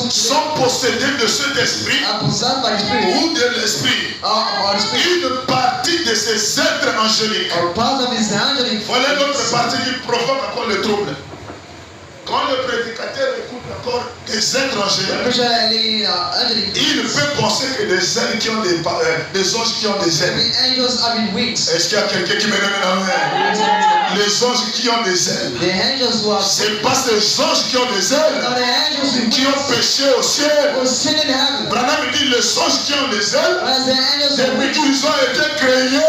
sont possédés de cet esprit ou de l'esprit, une partie de ces êtres angéliques, voilà l'autre partie qui provoque encore le trouble. Quand le prédicateur écoute encore des êtres angéliques, il peut penser que des ailes qui ont des anges qui ont des ailes. Est-ce qu'il y a quelqu'un qui me donne la main? Les anges qui ont des ailes. Ce n'est pas ces anges qui ont des ailes qui ont péché au ciel. Branham dit les anges qui ont des ailes, depuis qu'ils ont été créés,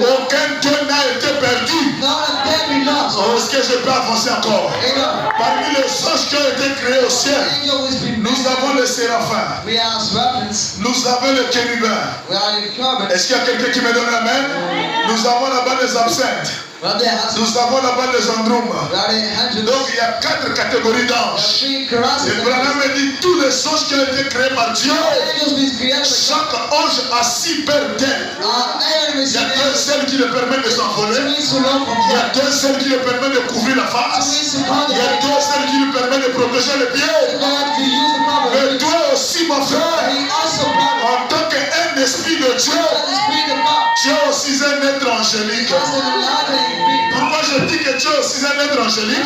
aucun d'eux n'a été perdu. Oh, est-ce que je peux avancer encore? Parmi les anges qui ont été créés au ciel, nous avons les séraphins. Nous avons les chérubins. Est-ce qu'il y a quelqu'un qui me donne la main? Nous avons là-bas les absinthes. Nous avons là-bas les andromes. Donc il y a 4 catégories d'anges. Et Branham me dit tous les anges qui ont été créés par Dieu, chaque ange a 6 paires d'ailes. Il y a 2 ailes qui le permettent de s'envoler. Il y a 2 ailes qui le permettent de couvrir la face. Il y a 2 ailes qui lui permettent de protéger les pieds. Mais toi aussi, mon frère, en tant qu'un esprit de Dieu, Tu es aussi un être angélique. Pourquoi je dis que tu es aussi un être angélique?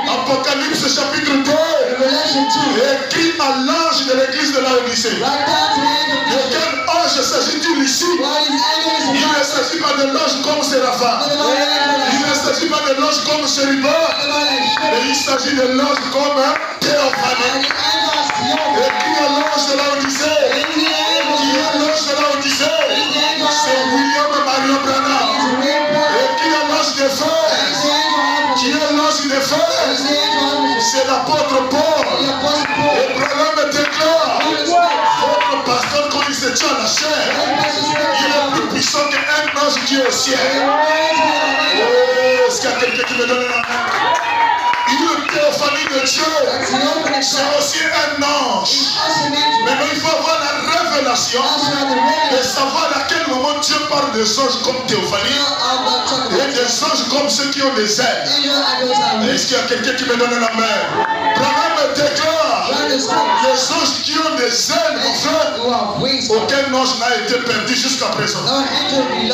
Apocalypse chapitre 2 écrit à l'ange de l'église de Laodicée. De quel ange s'agit-il ici? Il ne s'agit pas de l'ange comme Séraphin. Il ne s'agit pas de l'ange comme Chérubin. Mais il s'agit de l'ange comme Théophanie. Écrit à l'ange de Laodicée. Qui est l'ange de Laodicée? C'est William Marion Branham. Écrit à l'ange des feux. Qui est l'ange des feux? C'est l'apôtre Paul. Et Branham déclare, votre pasteur, quand il se tient à la chair, il est plus puissant qu'un ange qui est au ciel. Oh, est-ce qu'il y a quelqu'un qui me donne la main? Une théophanie de Dieu, c'est aussi un ange. Mais il faut avoir la révélation de savoir à quel moment Dieu parle des anges comme théophanie et des anges comme ceux qui ont des ailes. Est-ce qu'il y a quelqu'un qui me donne la main? Branham déclare, les anges qui ont des ailes, mon frère, aucun ange n'a été perdu jusqu'à présent. En eux, il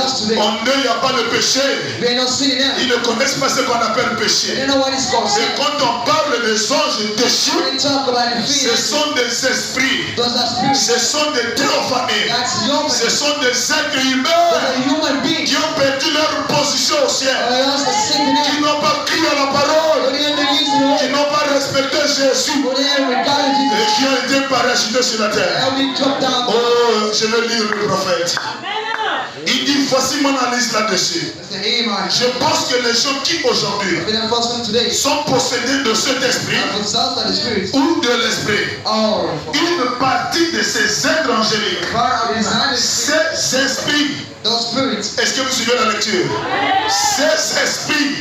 n'y a pas de péché. Ils ne connaissent pas ce qu'on appelle péché. Et quand on parle des anges déchus, ce sont des esprits, ce sont des théophanies, ce sont des êtres humains qui ont perdu leur position au ciel, qui n'ont pas cru à la parole, qui n'ont pas respecté Jésus et qui ont été parachutés sur la terre. Oh, je vais lire le prophète. Il dit, voici mon analyse là-dessus. Je pense que les gens qui aujourd'hui sont possédés de cet esprit ou de l'esprit, une partie de ces êtres angéliques, ces esprits, est-ce que vous suivez la lecture? Ces esprits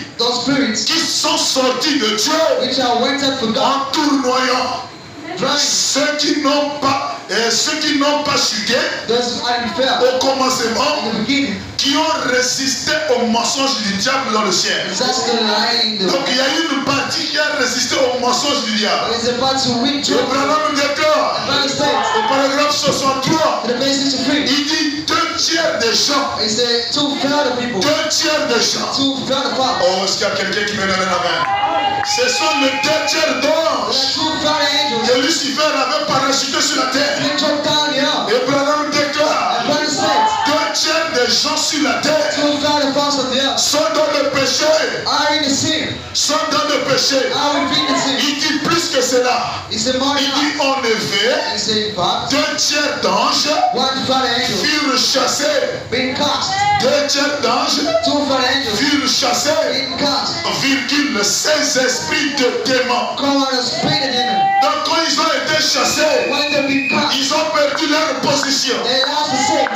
qui sont sortis de Dieu en tournoyant, ceux qui n'ont pas chuté au commencement, qui ont résisté au mensonge du diable dans le ciel. Donc il y a une partie qui a résisté au mensonge du diable. Le Branham déclare au paragraphe 63, il dit 2 tiers des gens. 2 tiers des gens. Oh, est-ce qu'il y a quelqu'un qui me donne la main? Ce sont les 2 tiers d'anges que Lucifer avait parachuté sur la terre. Et Branham déclare 2 tiers des gens sur la terre sont dans le péché. Sont dans le péché. Il dit plus que cela. Il dit en effet, 2 tiers d'anges furent chassés. 2 tiers d'anges furent chassés. Virgule, 16 esprits de démons. Donc quand ils ont été chassés, ils ont perdu leur position.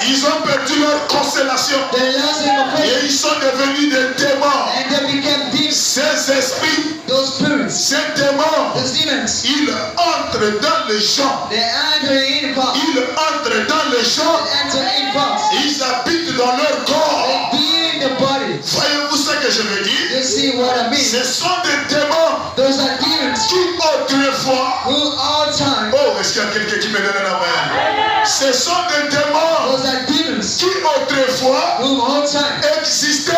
Ils ont perdu leur constellation. Et ils sont devenus des démons. Ces esprits, ces démons, ils entrent dans les gens. Ils entrent dans les gens. Ils habitent dans leur corps. Voyez-vous ce que je veux dire? Ce sont des démons qui autrefois, oh, est-ce qu'il y a quelqu'un qui me donne la main? Ce sont des démons qui autrefois existaient.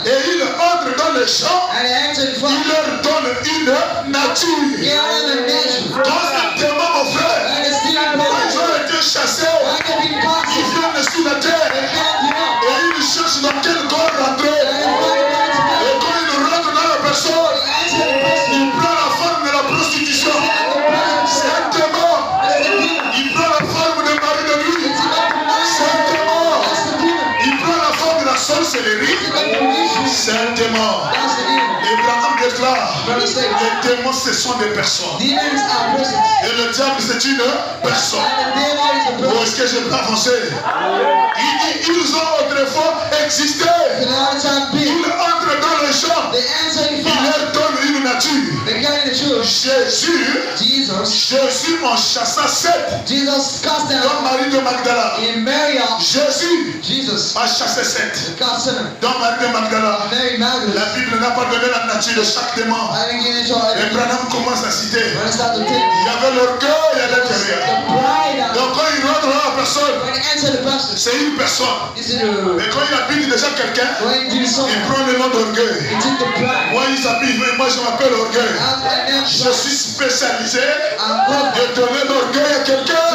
Et ils entrent dans les champs. Ils leur donnent une nature. Quand ces démons, mon frère, ils ont été chassés, ils viennent sur la terre et ils cherchent dans quel corps rentrer. Et quand ils rentrent dans la personne, il prend la forme de la prostitution. C'est un démon. Il prend la forme de mari de lui. C'est un démon. Il prend la forme de la sorcellerie. C'est un démon. Et Branham déclare, les démons ce sont des personnes. Et le diable c'est une personne. Oh, est-ce que je peux avancer? Il dit, ils ont autrefois existé. Ils entrent dans les champs. Il leur donne une nature. Jésus en chassa 7. Dans Marie de Magdala. Jésus a chassé 7. Dans Marie de Magdala. La Bible n'a pas donné la nature de chaque démon. Et Branham commence à citer. Il y avait l'orgueil à l'intérieur. Donc quand il rentre dans la personne, c'est une personne. Mais quand il habite déjà quelqu'un, il prend le nom d'orgueil. Moi, il s'habille, moi je m'appelle orgueil. Je suis spécialisé de donner l'orgueil à quelqu'un.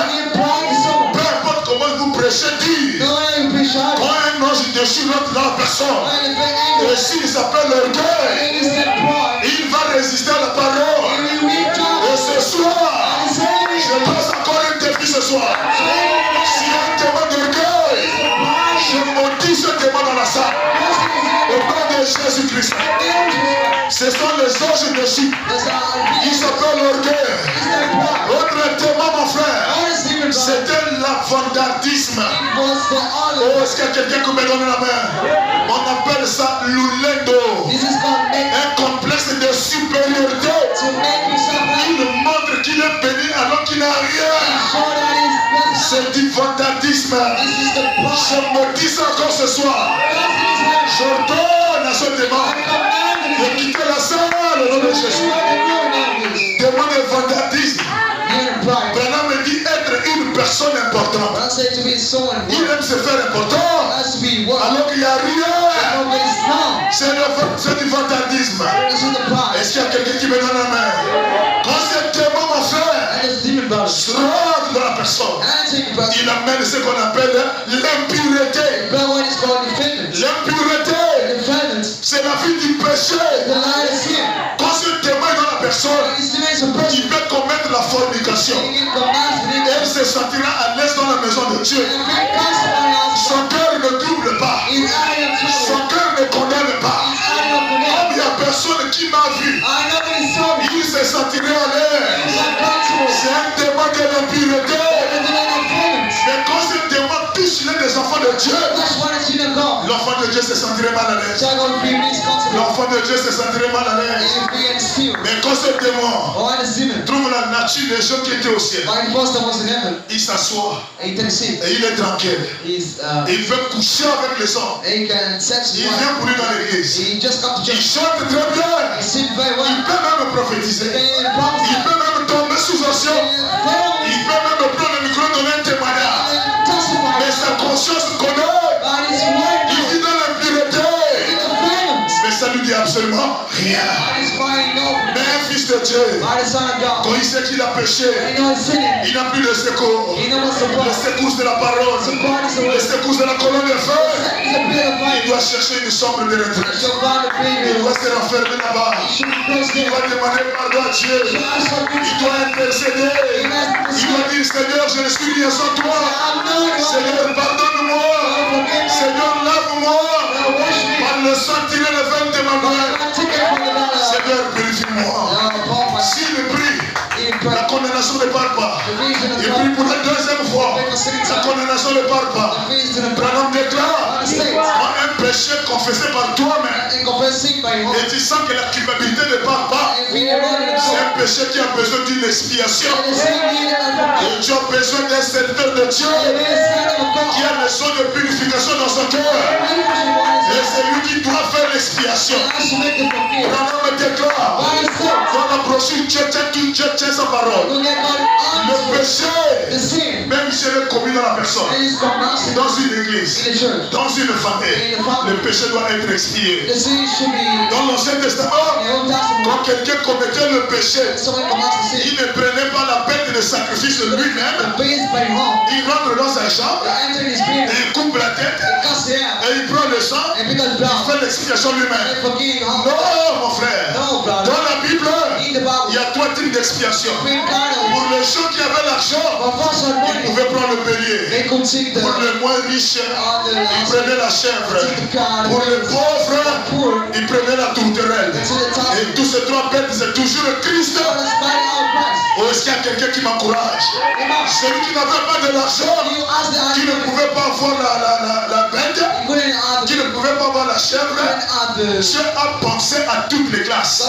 Peu importe comment vous prêchez, dire. Quand un ange dessus rentre dans la personne, et s'il s'appelle orgueil, il va résister à la parole. Et ce soir, je lance encore un défi ce soir. Si un témoin d'orgueil, je maudis ce témoin dans la salle. Au nom de Jésus-Christ. Ce sont les anges dessus. Ils s'appellent orgueil. Autre témoin, mon frère, c'était l'avantardisme. Oh, est-ce qu'il y a quelqu'un qui me donne la main? On appelle ça l'oulendo. Un complexe de supériorité. Il montre qu'il est béni alors qu'il n'a rien. C'est du vandalisme. Je maudis ça encore ce soir. J'ordonne à ce démon de quitter la salle au nom de Jésus. Démon de vandalisme. Bernard me dit être une personne importante. Il aime se faire important alors qu'il n'y a rien. C'est du vandalisme. Est-ce qu'il y a quelqu'un qui me donne la main? Quand c'est démon, mon frère, se rentre dans la personne, il amène ce qu'on appelle l'impureté. L'impureté, c'est la vie du péché. Quand ce démon est dans la personne, il peut commettre la fornication. Elle se sentira à l'aise dans la maison de Dieu. Son cœur ne trouble pas. Son cœur ne condamne pas. Comme il n'y a personne qui m'a vu, il se sentirait à l'aise. C'est un démon de l'impureté. Mais quand ce démon touche les enfants de Dieu, l'enfant de Dieu se sentirait mal à l'aise. L'enfant de Dieu se sentirait mal à l'aise. Mais quand ce démon trouve la nature des gens qui étaient au ciel, il s'assoit et il est tranquille. Il veut coucher avec les hommes. Il vient pour lui dans l'église. Il chante très bien. Il peut même prophétiser. Il peut même tomber sous onction. Il peut même prendre le micro et donner un témoignage. Mais sa conscience connaît. Il vit dans l'impureté. Mais ça lui dit absolument rien. Mais un fils de Dieu, quand il sait qu'il a péché, il n'a plus de secours. Le secours de la parole, le secours de la colonne de feu. Il doit chercher une chambre de retraite. Il doit se renfermer là-bas. Il doit demander pardon à Dieu. Il doit intercéder. Il doit dire Seigneur, je ne suis rien sans toi. Seigneur, pardonne-moi. Seigneur, lave-moi. Par le sang tiré le vin de ma main. Seigneur, purifie-moi. S'il prie, la condamnation ne part pas. Il prie pour la deuxième fois. La condamnation ne part pas. Branham déclare, quand un péché confessé par toi-même et tu sens que la culpabilité ne part pas, c'est un péché qui a besoin d'une expiation. Et tu as besoin d'un serviteur de Dieu qui a besoin de purification dans son cœur. Et c'est lui qui doit faire l'expiation. Branham déclare, dans la brochure, Dieu tient sa parole. Le péché, même si elle est commis dans la personne, dans une église, dans une famille, le péché doit être expié. Dans l'Ancien Testament, quand quelqu'un commettait le péché, il ne prenait pas la peine de sacrifice lui-même. Il rentre dans sa chambre, il coupe la tête, et il prend le sang, il fait l'expiation lui-même. Non, mon frère. Dans la Bible, il y a 3 types d'expiation. Pour les gens qui avaient l'argent, ils pouvaient prendre le bélier. Pour les moins riches, ils prenaient la chèvre. Pour les pauvres, ils prenaient la tourterelle. Et tous ces 3 bêtes, c'est toujours le Christ. Oh, est-ce qu'il y a quelqu'un qui m'encourage? Celui qui n'avait pas de l'argent, qui ne pouvait pas avoir la la bête, qui ne pouvait pas voir la chèvre, Dieu a pensé à toutes les classes.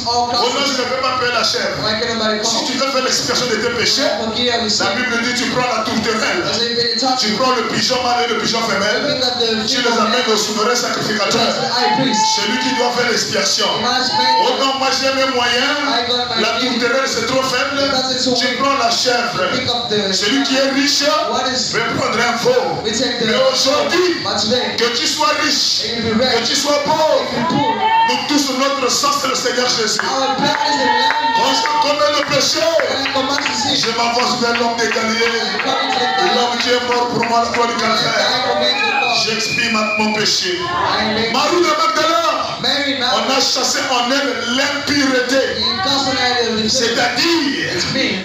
Oh non, je ne peux pas payer la chèvre. Si tu veux faire l'expiation de tes péchés, la Bible dit tu prends la tourterelle, tu prends le pigeon mâle et le pigeon femelle, tu les amènes au souverain sacrificateur. C'est lui qui doit faire l'expiation. Oh non, moi j'ai mes moyens, la tourterelle c'est trop faible, tu prends la chèvre. Celui qui est riche veut prendre un veau. Mais aujourd'hui, que tu sois riche, que tu sois pauvre, nous tous notre sens c'est le Seigneur Jésus. Quand je commets le péché, je m'avance vers l'homme de Galilée, l'homme qui est mort pour moi à la croix du calvaire. J'expie mon péché. Marie de Magdala, on a chassé en elle l'impureté. C'est-à-dire,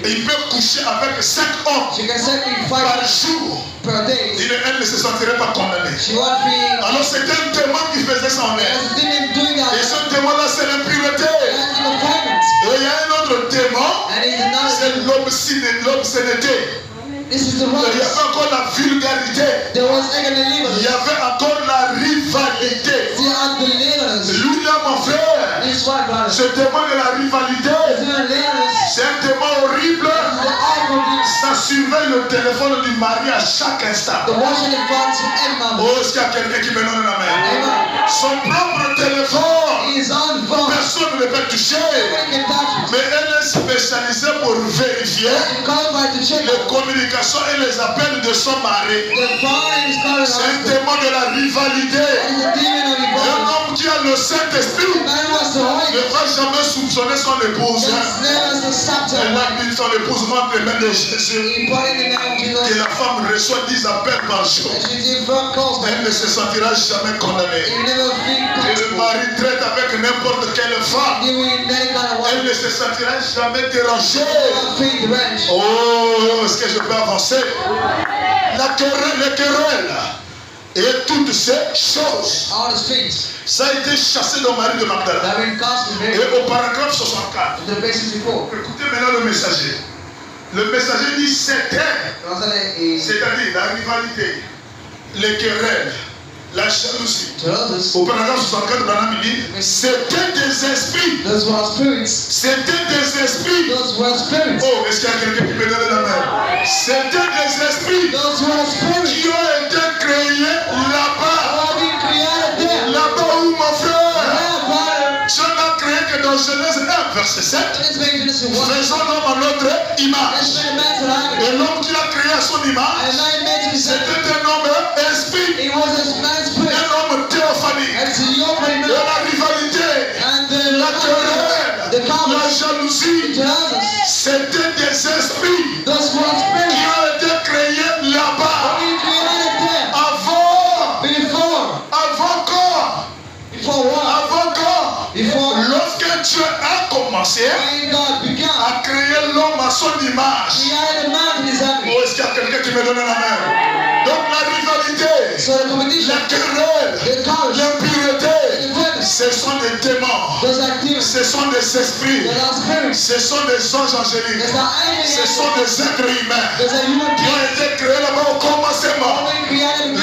il peut coucher avec 5 hommes par jour. Elle ne se sentirait pas condamnée. Alors c'était un démon qui faisait ça en elle. Et ce démon-là, c'est l'impureté. Et il y a un autre démon, c'est l'obscénité. Il y avait encore la vulgarité. Il y avait encore la rivalité. Lui là, mon frère, ce démon de la rivalité, c'est un démon horrible. Ça surveille le téléphone du mari à chaque instant. Oh, est-ce qu'il y a quelqu'un qui me donne la main? Son propre téléphone, personne ne peut toucher. Mais elle est spécialisée pour vérifier les communications et les appels de son mari. C'est un démon de la rivalité. Un homme qui a le Saint-Esprit ne va jamais soupçonner son épouse. Elle a mis son épouse entre les mains de Jésus. Que la femme reçoit 10 appels par jour. Elle ne se sentira jamais condamnée. Et le mari traite avec n'importe quelle femme. Elle ne se sentira jamais dérangée. Oh, est-ce que je peux avancer? Les querelles et toutes ces choses, ça a été chassé dans Marie de Magdala. Et au paragraphe 64, écoutez maintenant le messager. Le messager dit c'était, c'est-à-dire la rivalité, les querelles, la jalousie. Au paragraphe 64, Branham dit c'était des esprits. C'était des esprits. Oh, est-ce qu'il y a quelqu'un qui peut donner la main? C'était des esprits qui ont été créés là-bas. Là-bas où, mon frère, Dieu n'a créé que dans Genèse 1, verset 7. Faisons l'homme à notre image. Et l'homme qui l'a créé à son image, c'était un homme esprit. Un homme théophanique. Et la rivalité, la querelle, la jalousie, c'était des esprits qui ont été créés là-bas. Lorsque Dieu a commencé à créer l'homme à son image, oh, est-ce qu'il y a quelqu'un qui me donne la main? Donc la rivalité, la querelle, l'impureté, ce sont des démons, ce sont des esprits, ce sont des anges angéliques, ce sont des êtres humains qui ont été créés là-bas au commencement.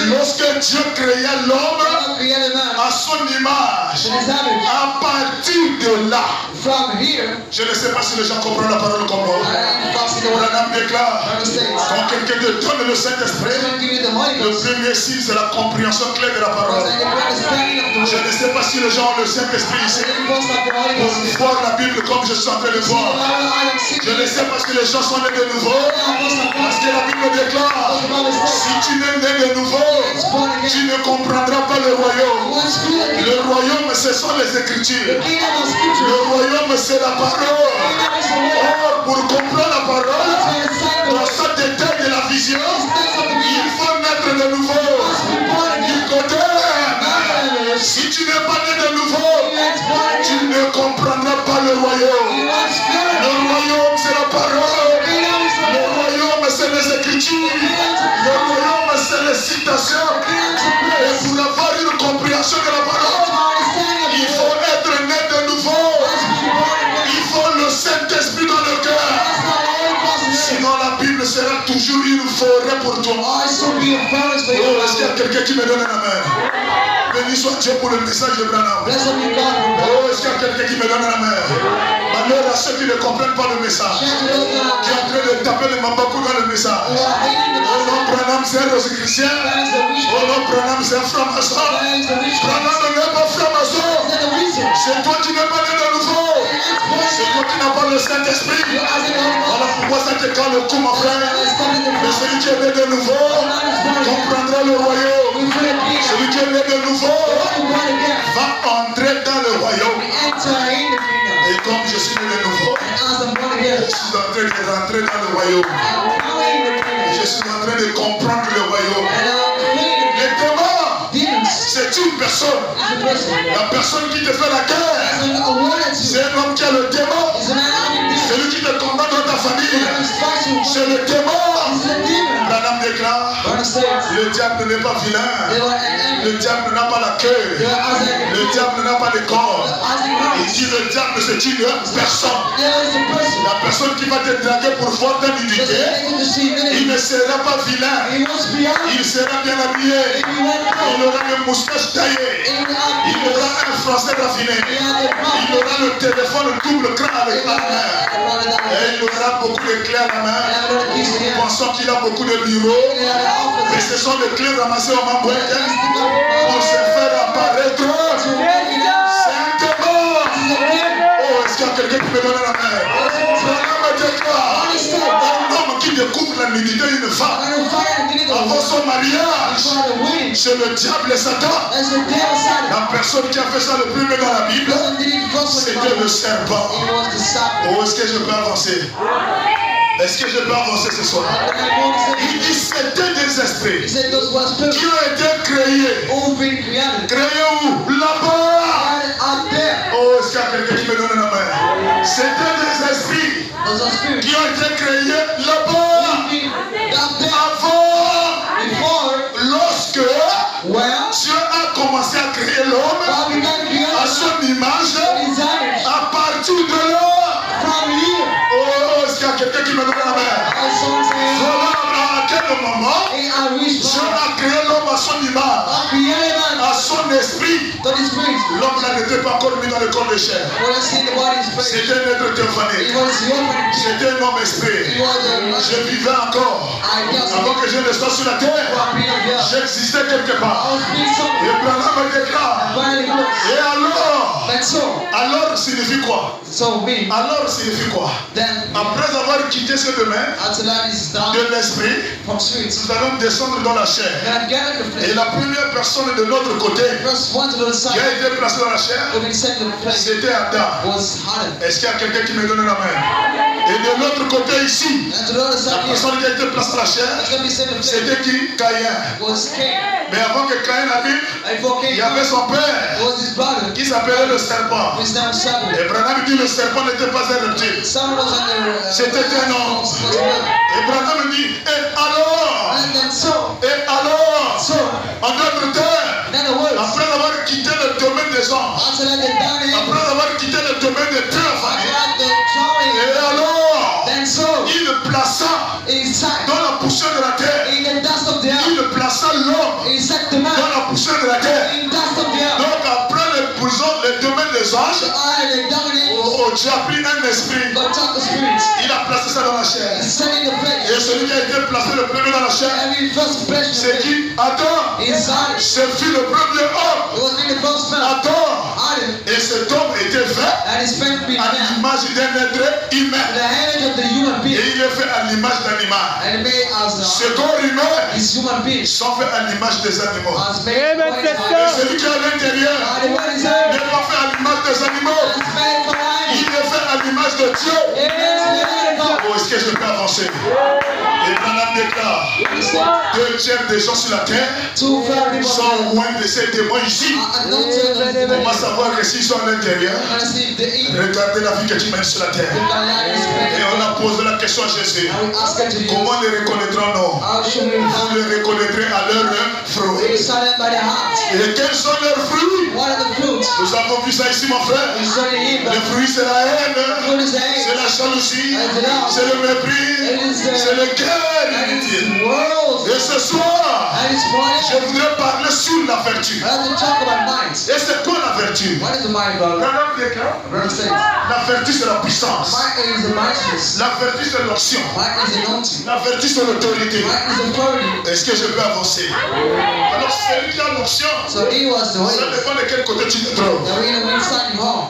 Lorsque Dieu créa l'homme à son image, à partir de là, je ne sais pas si les gens comprennent la parole comme moi. Branham déclare, quand quelqu'un te donne le Saint-Esprit, le premier signe c'est la compréhension claire de la parole. Je ne sais pas si les gens ont le Saint-Esprit ici pour voir la Bible comme je suis en train de voir. Je ne sais pas si les gens sont nés de nouveau, parce que la Bible déclare, si tu n'es né de nouveau, tu ne comprendras pas le royaume. Le royaume, ce sont les Écritures. Le royaume, c'est la parole. Or, pour comprendre la parole, dans ce détail de la vision, il faut naître de nouveau. Nicodème, si tu n'es pas né de nouveau, tu ne comprendras pas le royaume. Le royaume, c'est la parole. Le royaume, c'est les Écritures. Le royaume, c'est les citations. Et pour avoir une compréhension de la parole, il faut être né de nouveau. Il faut le Saint-Esprit dans le cœur. Sinon la Bible temple sera toujours une forêt pour toi. Oh, est-ce qu'il y a quelqu'un qui me donne la main? Béni soit Dieu pour le message de Branham. Oh, est-ce qu'il y a quelqu'un qui me donne la main? Malheur à ceux qui ne comprennent pas le message, qui est en train de taper les mambakou dans le message. Oh non, Branham c'est un rosichristien. Oh non, Branham c'est un franc-maçon. Branham n'est pas franc-maçon. C'est toi qui n'es pas né de nouveau. C'est toi qui n'as pas le Saint-Esprit. Voilà pourquoi ça te calme le coup, mon frère. Mais celui qui est né de nouveau comprendra le royaume. Celui qui est né de nouveau va entrer dans le royaume. Et comme je suis né de nouveau, je suis en train de rentrer dans le royaume. Je suis en train de comprendre le royaume. Les démons, c'est une personne. La personne qui te fait la guerre, c'est un homme qui a le démon. Celui qui te combat dans ta famille, c'est le démon. Branham déclare, le diable n'est pas vilain. Le diable n'a pas la queue. Le diable n'a pas de corps. Il dit le diable c'est une personne. La personne qui va te draguer pour voir ta nudité, il ne sera pas vilain. Il sera bien habillé. Il aura une moustache taillée. Il aura un français raffiné. Il aura le téléphone double cran avec la main. Et il aura beaucoup de clés à la main. Nous pensons qu'il a beaucoup de bureaux. Mais ce sont des clés ramassées au membre pour se faire apparaître. C'est un démon. Oh, est-ce qu'il y a quelqu'un qui me donne la main? Un homme qui découvre la nudité d'une femme avant son mariage, c'est le diable et Satan. La personne qui a fait ça le premier dans la Bible, c'était le serpent. Oh, est-ce que je peux avancer? Est-ce que je peux avancer ce soir? Il dit c'était des esprits qui ont été créés. Créés où? Là-bas. Oh, est-ce qu'il y a quelqu'un qui me donne la main? C'était des esprits qui ont été créés là-bas. Avant, lorsque Dieu a commencé à créer l'homme à son image, à partir de là, oh, est-ce qu'il y a quelqu'un qui me donne la main? Voilà à quel moment Dieu a créé l'homme à son image, à son esprit. L'homme là n'était pas encore mis dans le corps de chair. C'était un être théophanique. C'était un homme esprit. Je vivais encore. Avant que je ne sois sur la terre, j'existais quelque part. Et Branham me déclare. Et alors signifie quoi? Alors signifie quoi? Après avoir quitté ce domaine de l'esprit, nous allons descendre dans la chair. Et la première personne de notre côté qui a été placée dans la chair, c'était Adam. Est-ce qu'il y a quelqu'un qui me donne la main? Et de l'autre côté ici, la personne qui a été placée dans la chair, c'était qui? Caïn. Mais avant que Caïn arrive, il y avait son père qui s'appelait le serpent. Et Branham dit le serpent n'était pas un reptile. C'était un homme. Et Branham dit, et alors? En d'autres termes, après avoir quitté le domaine des anges, après avoir quitté le domaine des théophanies, et alors, il le plaça dans la poussière de la terre. Il le plaça l'homme dans la poussière de la terre. Donc après le domaine des anges, Dieu a pris un esprit. Il a placé ça dans la chair. Et celui qui a été placé le premier dans la chair, c'est qui? Adam. Ce fut le premier homme. Adam. Et cet homme était fait à l'image d'un être humain. Et il est fait à l'image d'un animal. Ce corps humain sont faits à l'image des animaux. Et celui qui est à l'intérieur n'est pas fait à l'image des animaux. Il est fait à l'image de Dieu. Oh, est-ce que je peux avancer? Et Branham déclare 2/3 des gens sur la terre sont loin de ces démons ici. On va savoir que s'ils sont à l'intérieur, regardez la vie que tu mènes sur la terre. Et on a posé la question à Jésus. Comment les reconnaîtrons-nous? Vous les reconnaîtrez à leurs fruits. Et quels sont leurs fruits? Nous avons vu ça ici, mon frère. Les fruits, c'est la haine, c'est la jalousie, c'est le mépris, C'est le cœur inutile. Et ce soir, je voudrais parler sur la vertu. Et c'est quoi la vertu? La vertu c'est la puissance. La vertu c'est l'onction. La vertu c'est l'autorité. Est-ce que je peux avancer? Alors celui qui a l'onction, ça dépend de quel côté tu te trouves.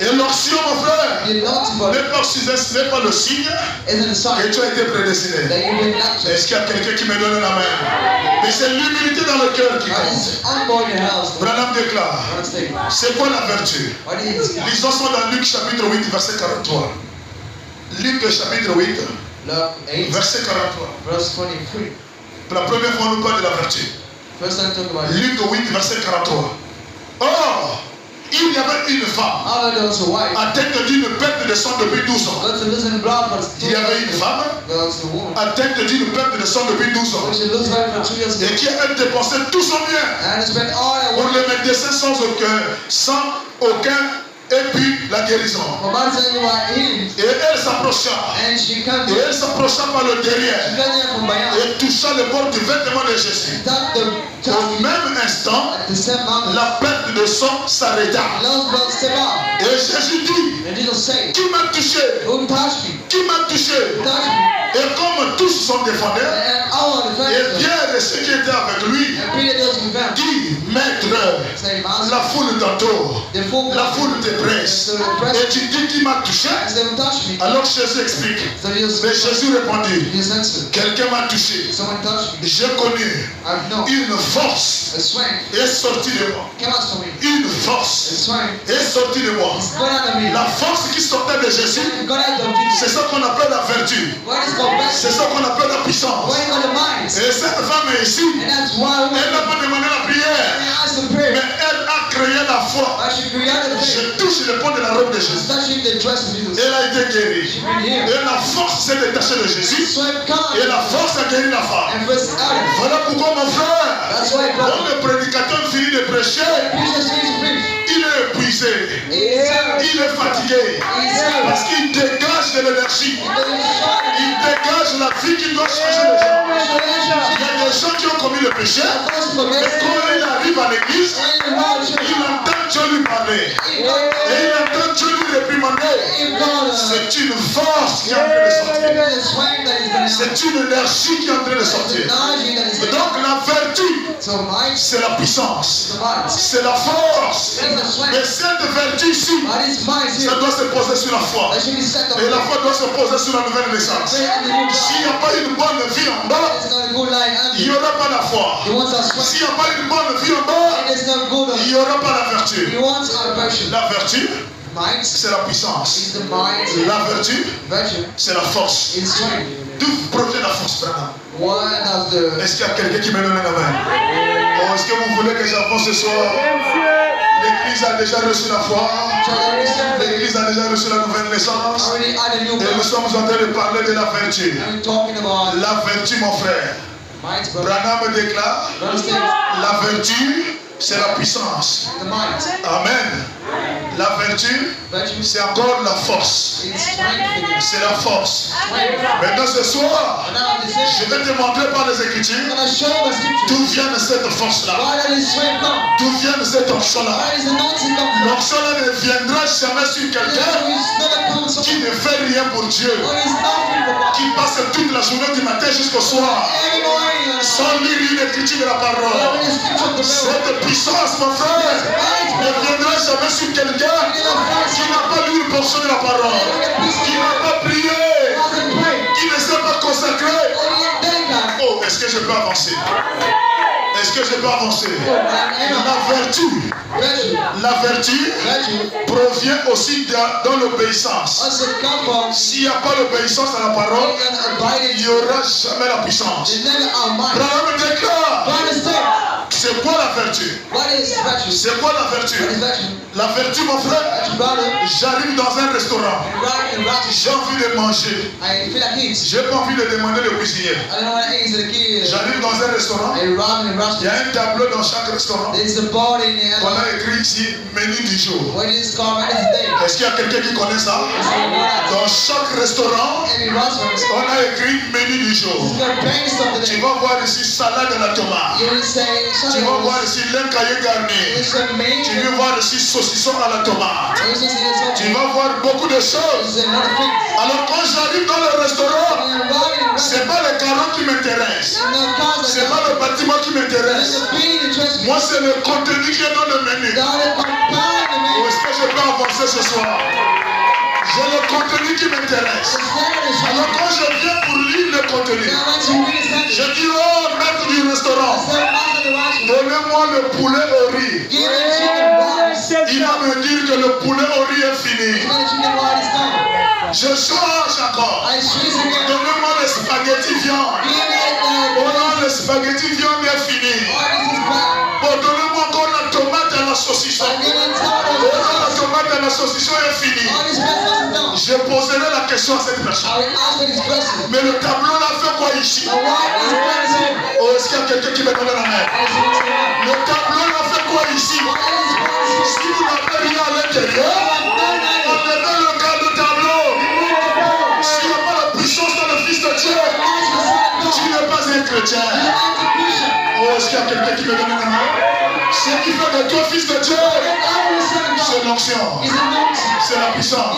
Et l'onction, mon frère, n'est pas le signe que tu as été prédestiné. Est-ce qu'il y a quelqu'un qui me donne la main? Mais c'est l'humilité dans le cœur qui compte. Branham déclare, c'est quoi la vertu? Lisons ça dans Luc chapitre 8 verset 43. Luc chapitre 8 verset 43. Pour la première fois on nous parle de la vertu. Luc 8 verset 43. Or, il y avait une femme atteinte d'une perte de sang depuis 12 ans. Il y avait une femme atteinte d'une perte de sang depuis 12 ans et qui a dépensé tout son bien pour le médecin sans aucun et puis la guérison. Et elle s'approcha. Et elle s'approcha par le derrière. Et toucha le bord du vêtement de Jésus. Au même instant, la perte de sang s'arrêta. Et Jésus dit, qui m'a touché? Qui m'a touché? Et comme tous sont défendus, et Pierre et ceux qui étaient avec lui dit, Maître, la foule t'entoure, la foule te presse. Et tu dis qui m'a touché? Alors Jésus explique. Mais Jésus répondit, quelqu'un m'a touché. J'ai connu une force est sortie de moi. Une force est sortie de moi. La force qui sortait de Jésus, c'est ça qu'on appelle la vertu. C'est ça qu'on appelle la puissance. Et cette femme est ici. Elle n'a pas demandé la prière, mais elle a créé la foi. Je touche le pot de la robe de Jésus. Elle a été guérie. Et la force s'est détachée de Jésus. Et la force a guéri la femme. Voilà pourquoi mon frère, quand le prédicateur finit de prêcher, il est épuisé. Il est fatigué. Parce qu'il dégage de l'énergie. Il dégage la vie qui doit changer les gens. Il y a des gens qui ont commis le péché. Mais quand il arrive à l'église, il entend Dieu lui parler. Et il entend Dieu lui réprimander. C'est une force qui est en train de sortir. C'est une énergie qui est en train de sortir. Donc la vertu, c'est la puissance. C'est la force. Mais cette vertu ici, ça doit se poser sur la foi. Et la foi doit se poser sur la nouvelle naissance. S'il n'y a pas une bonne vie en bas, il n'y aura pas la foi. S'il n'y a pas une bonne vie en bas, il n'y aura pas la vertu. La vertu, c'est la puissance. La vertu, c'est la force. D'où provient la force, Branham? Est-ce qu'il y a quelqu'un qui me donne la main? Est-ce que vous voulez que j'avance ce soir? L'église a déjà reçu la foi. L'église a déjà reçu la nouvelle naissance. Et nous sommes en train de parler de la vertu. La vertu, mon frère. Branham déclare, la vertu, c'est la puissance. Amen. La vertu, c'est encore la force. C'est la force. Maintenant ce soir, je vais te montrer par les Écritures d'où vient cette force-là. D'où vient cette onction-là. L'onction-là ne viendra jamais sur quelqu'un qui ne fait rien pour Dieu. Qui passe toute la journée du matin jusqu'au soir sans lire une écriture de la parole. Cette puissance, mon frère, ne viendra jamais sur quelqu'un qui n'a pas lu une portion de la parole, qui n'a pas prié, qui ne s'est pas consacré. Oh, est-ce que je peux avancer? Est-ce que je peux avancer? La vertu provient aussi dans l'obéissance. S'il n'y a pas l'obéissance à la parole, il n'y aura jamais la puissance. Branham déclare, c'est quoi la vertu? C'est quoi la vertu? La vertu, mon frère, j'arrive dans un restaurant, j'ai envie de manger, j'ai pas envie de demander le cuisinier. J'arrive dans un restaurant, il y a un tableau dans chaque restaurant. On a écrit ici menu du jour. Est-ce qu'il y a quelqu'un qui connaît ça? Dans chaque restaurant, on a écrit menu du du jour. Tu vas voir ici salade à la tomate. Tu vas voir ici l'encaillé garni. Tu vas voir ici saucisson à la tomate. Tu vas voir beaucoup de choses. Alors quand j'arrive dans le restaurant, c'est pas les carottes qui m'intéressent. C'est pas le bâtiment qui m'intéresse. Moi c'est le contenu qui est dans le menu. Où est-ce que je peux avancer ce soir? J'ai le contenu qui m'intéresse. Alors quand je viens pour lire le contenu, je dis, oh maître du restaurant, donnez-moi le poulet au riz. Il va me dire que le poulet au riz est fini. Je change encore. Donnez-moi le spaghetti viande. Oh non, le spaghetti viande est fini. Bon, donnez-moi encore la tomate à la saucisson. Oh non, la tomate à la saucisson est finie. Je poserai la question à cette personne. Mais le tableau là fait quoi ici? Oh, est-ce qu'il y a quelqu'un qui me donne la main? Le tableau là fait quoi ici? Si vous n'avez rien à l'intérieur, enlevez le cas de tableau. S'il n'y a pas la puissance dans le Fils de Dieu, tu n'es pas un chrétien. Oh, est-ce qu'il y a quelqu'un qui me donne la main? Ce qui fait de toi fils de Dieu, c'est l'onction, c'est la puissance,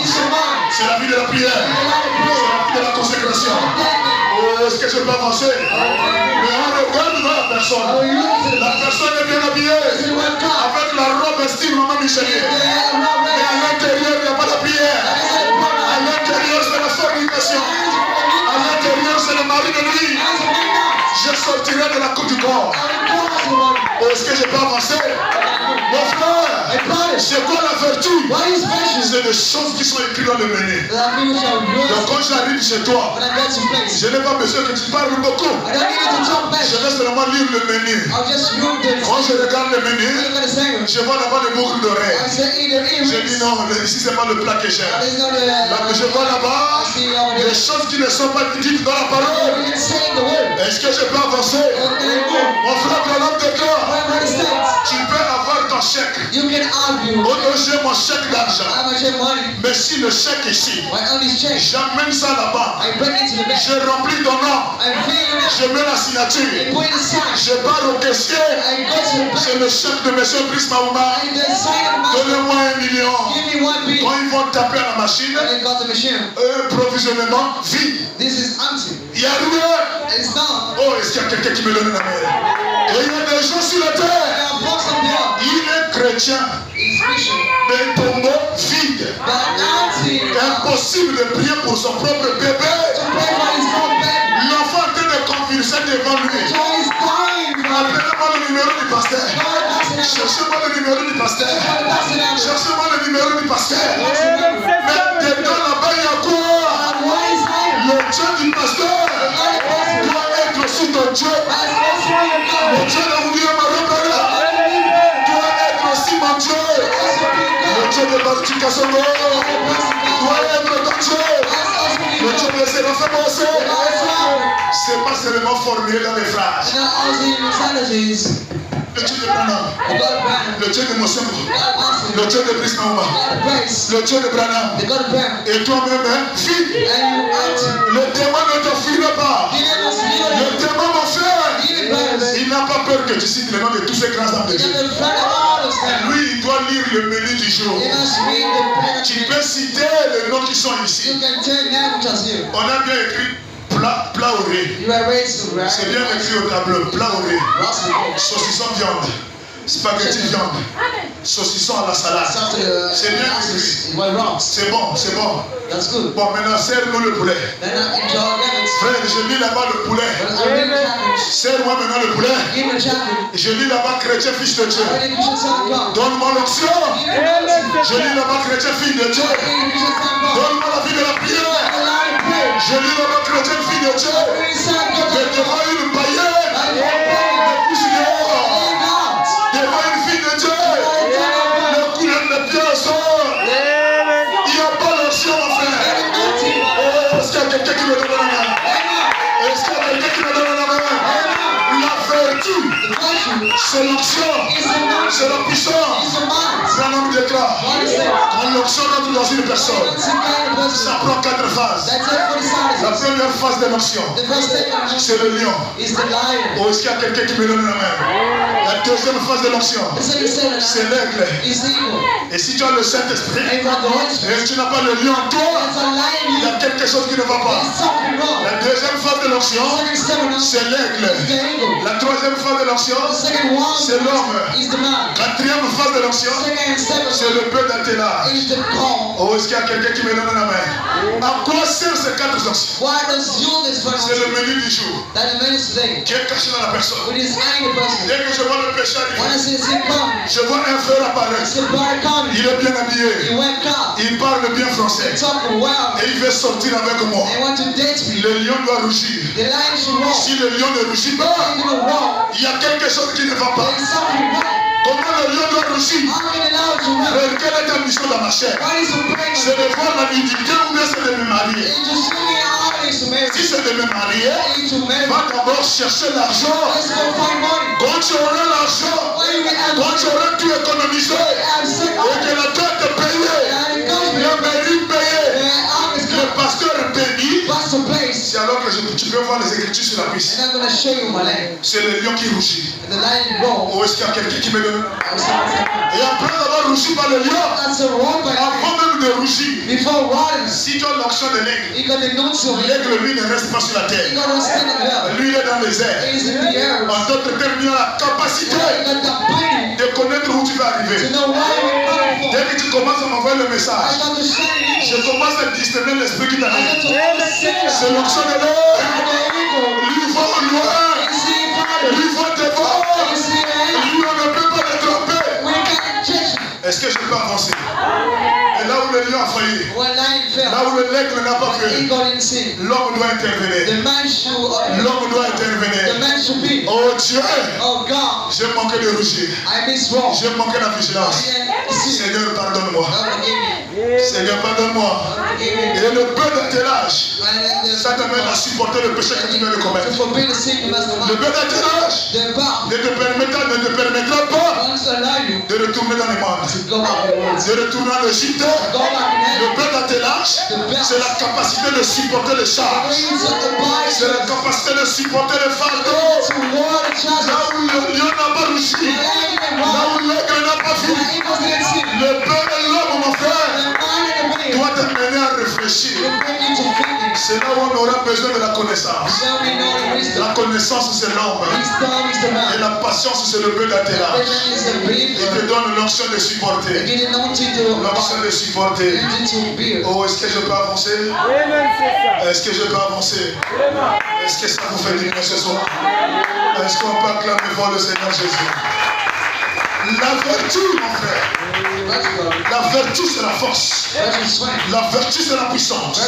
c'est la vie de la prière, c'est la vie de la consécration. Oh, est-ce que je peux avancer? Mais on regarde la personne. La personne est bien habillée, avec la robe style Maman Michelier. Mais à l'intérieur, il n'y a pas de prière. À l'intérieur, c'est la fornication. À l'intérieur, c'est le mari de lui. Je sortirai de la coupe du corps. Oh, est-ce que je peux avancer? Mon frère, c'est quoi la vertu? C'est des choses qui sont écrites dans le menu. Donc quand j'arrive chez toi, je n'ai pas besoin que tu parles beaucoup. Je vais seulement lire le menu. Quand je regarde le menu, je vois là-bas des boucles d'oreilles. Je dis non, ici c'est pas le plat que j'aime. Je vois là-bas des choses qui ne sont pas dites dans la parole. Est-ce que je peux avancer? Mon frère, dans l'homme de cœur, tu peux avoir ton chèque. Oh, j'ai mon chèque d'argent. Mais si le chèque ici, j'amène ça là-bas, je remplis ton nom, je mets la signature, je pars au caissier, c'est le chèque de M. Brice Mahouma, donnez-moi 1 million. Quand ils vont taper à la machine, provisionnement vide. Il n'y a rien. Oh, est-ce qu'il y a quelqu'un qui me donne la main? Et il y a des gens sur la terre. Il est chrétien, mais tombeau vide. Impossible de prier pour son propre bébé. L'enfant en train de convulser devant lui. Appelez-moi le numéro du pasteur. Cherchez-moi le numéro du pasteur. Cherchez-moi le numéro du pasteur. Mais dedans là-bas, il y a quoi? Le Dieu du pasteur doit être aussi ton Dieu. Le Dieu de Mourir Marokana doit être aussi mon Dieu. Le Dieu de Barti Kassongo doit être ton Dieu. Le Dieu de Séraphin Mosé. C'est pas seulement formulé dans les phrases. Le Dieu de Branham, le Dieu de Mosembo, le Dieu de Brice Mahouma, le Dieu de Branham, et toi-même, fille, le démon ne te fuira pas. Le démon, mon frère, il n'a pas peur que tu cites le nom de tous ces grands hommes de Dieu. Lui, il doit lire le menu du jour. Tu peux citer les noms qui sont ici. On a bien écrit plat au riz. C'est bien écrit au tableau. Plat au riz. Saucisson viande. Spaghetti viande. Saucisson à la salade. C'est bien écrit. C'est bon, c'est bon. Bon, maintenant, serre-nous le poulet. Frère, je lis là-bas le poulet. Serre-moi maintenant le poulet. Je lis là-bas chrétien fils de Dieu. Donne-moi l'onction. Je lis là-bas chrétien fils de Dieu. Donne-moi la vie de la prière. Je lis là-bas chrétien fils de Dieu. Mais devant une païenne, le pousse dehors. Devant une fille de Dieu, le couleur de pied au sol. Il n'y a pas l'onction, mon frère. Oh, est-ce qu'il y a quelqu'un qui me donne la main? Est-ce qu'il y a quelqu'un qui me donne la main? La vertu, c'est l'onction, c'est la puissance, Branham déclare, quand l'onction entre dans une personne, ça prend 4 phases. La première phase de l'onction, c'est le lion. Oh, est-ce qu'il y a quelqu'un qui me donne la main? La deuxième phase de l'onction, c'est l'aigle. Et si tu as le Saint-Esprit et tu n'as pas le lion en toi, il y a quelque chose qui ne va pas. La deuxième phase de l'onction, c'est l'aigle. La troisième phase de l'onction, c'est l'homme. Quatrième phase de l'onction, c'est le peu d'attelage. Oh, est-ce qu'il y a quelqu'un qui me donne la main? À quoi servent ces 4 onctions? C'est le menu du jour qui est caché dans la personne. Dès que je vois le péché arriver, je vois un frère apparaître. Il est bien habillé. Il parle bien français. Et il veut sortir avec moi. Le lion doit rougir. Si le lion ne rougit pas, il y a quelque chose qui ne va pas. Comment le lion doit rougir? Quelle est ta mission dans ma chair? C'est de voir la nudité ou bien c'est de me marier? Si c'est de me marier, va d'abord chercher l'argent. Quand tu auras l'argent, quand tu auras tout économisé, et que la dette est payée, la mairie payée, le pasteur est béni, c'est alors que tu peux voir les écritures sur la piste. C'est le lion qui rougit. Ou est-ce qu'il y a quelqu'un qui me donne? Et après avoir rougi par le lion, avant même de rougir, si tu as l'onction de l'aigle, l'aigle lui ne reste pas sur la terre. Lui il est dans les airs. En d'autres termes, il a la capacité de connaître où tu vas arriver. Dès que tu commences à m'envoyer le message, je commence à discerner l'esprit qui t'arrive. C'est l'onction de l'aigle. Lui va au loin. Lui va devant. Lui on ne peut pas le tromper. Est-ce que je peux avancer? Et là où le lion a failli, là où l'aigle n'a pas fait, l'homme doit intervenir. L'homme doit intervenir. Oh Dieu, j'ai manqué de rougir. J'ai manqué la vigilance. Seigneur, pardonne-moi. Seigneur, pardonne-moi. Et le peu d'attelage, ça t'amène à supporter le péché que tu viens de commettre. Le peu d'attelage ne te permettra pas de retourner dans les mondes. De retourner en Égypte. Le peu d'attelage, c'est la capacité de supporter les charges. C'est la capacité de supporter les fardeaux. Là où le lion n'a pas rougi, là où l'aigle n'a pas fini, le peu de l'homme, mon frère, doit t'amener à réfléchir. C'est là où on aura besoin de la connaissance. La connaissance, c'est l'homme. Et la patience, c'est le peu d'attelage. Il te donne l'onction de supporter. L'onction de supporter. Oh, est-ce que je peux avancer? Est-ce que je peux avancer? Est-ce que ça vous fait du bien ce soir? Est-ce qu'on peut acclamer devant le Seigneur Jésus? La vertu, mon frère. La vertu, c'est la force. La vertu, c'est la puissance.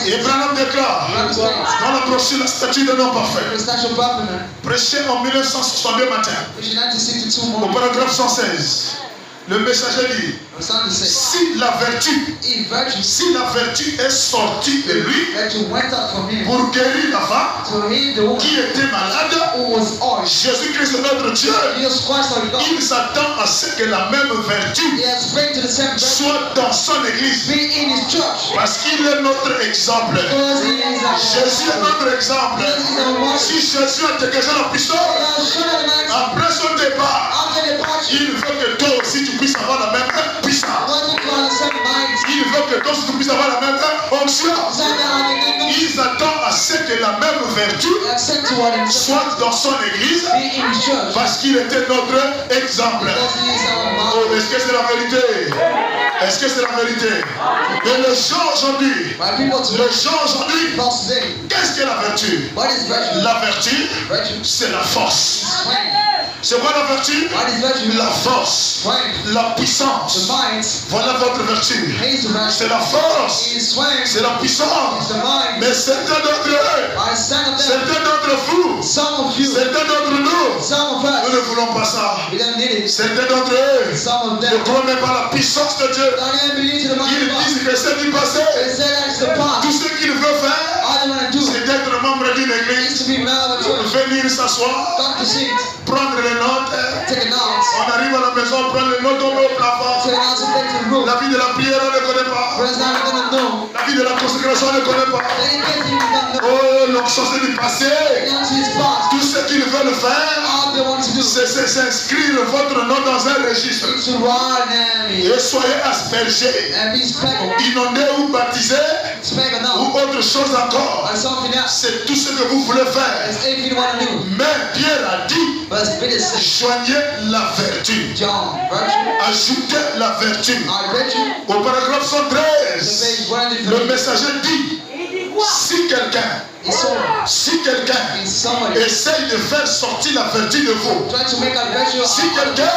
Et Branham déclare dans la brochure La statue d'un homme parfait, prêché en 1962 matin, au paragraphe 116. Le messager dit, si la vertu est sortie de lui pour guérir la femme qui était malade, Jésus-Christ notre Dieu, il s'attend à ce que la même vertu soit dans son église. Parce qu'il est notre exemple. Jésus est notre exemple. Si Jésus a dégagé la puissance, après son départ, il veut que toi aussi tu puisses avoir la même puissance. Il veut que toi aussi tu puisses avoir la même onction. Il s'attend à ce que la même vertu soit dans son église parce qu'il était notre exemple. Oh, est-ce que c'est la vérité? Est-ce que c'est la vérité? Mais les gens aujourd'hui, qu'est-ce que la vertu? La vertu, c'est la force. C'est quoi la vertu? La force, la puissance. Voilà votre vertu. C'est la force, c'est la puissance. Mais certains d'entre eux, certains d'entre vous, certains d'entre nous ne voulons pas ça. Certains d'entre eux ne croient même pas à la puissance de Dieu. Ils disent que c'est du passé. Tout ce qu'il veut faire, c'est d'être membre d'une église, venir venir s'asseoir, prendre les notes. On arrive à la maison, on prend les notes, on met au plafond. La vie de la prière, on ne connaît pas. La vie de la consécration, on ne connaît pas. Oh, l'onction c'est du passé. Tout ce qu'ils veulent faire, c'est inscrire votre nom dans un registre. Et soyez aspergés, inondés ou baptisés, ou autre chose encore. C'est tout ce que vous voulez faire. Mais Pierre a dit, joignez la vertu. Ajoutez la vertu. Au paragraphe 113, le messager dit, si quelqu'un essaye de faire sortir la vertu de vous, si quelqu'un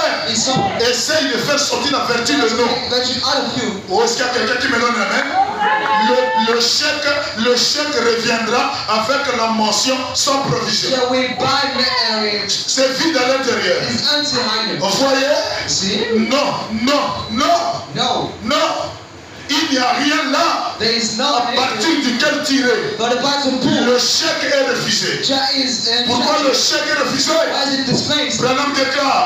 essaye de faire sortir la vertu de nous, ou est-ce qu'il y a quelqu'un qui me donne la main? Le chèque reviendra avec la mention sans provision. C'est vide à l'intérieur. Vous voyez? Non. Il n'y a rien là à partir duquel tirer. Le chèque est refusé. Pourquoi le chèque est refusé? Branham déclare,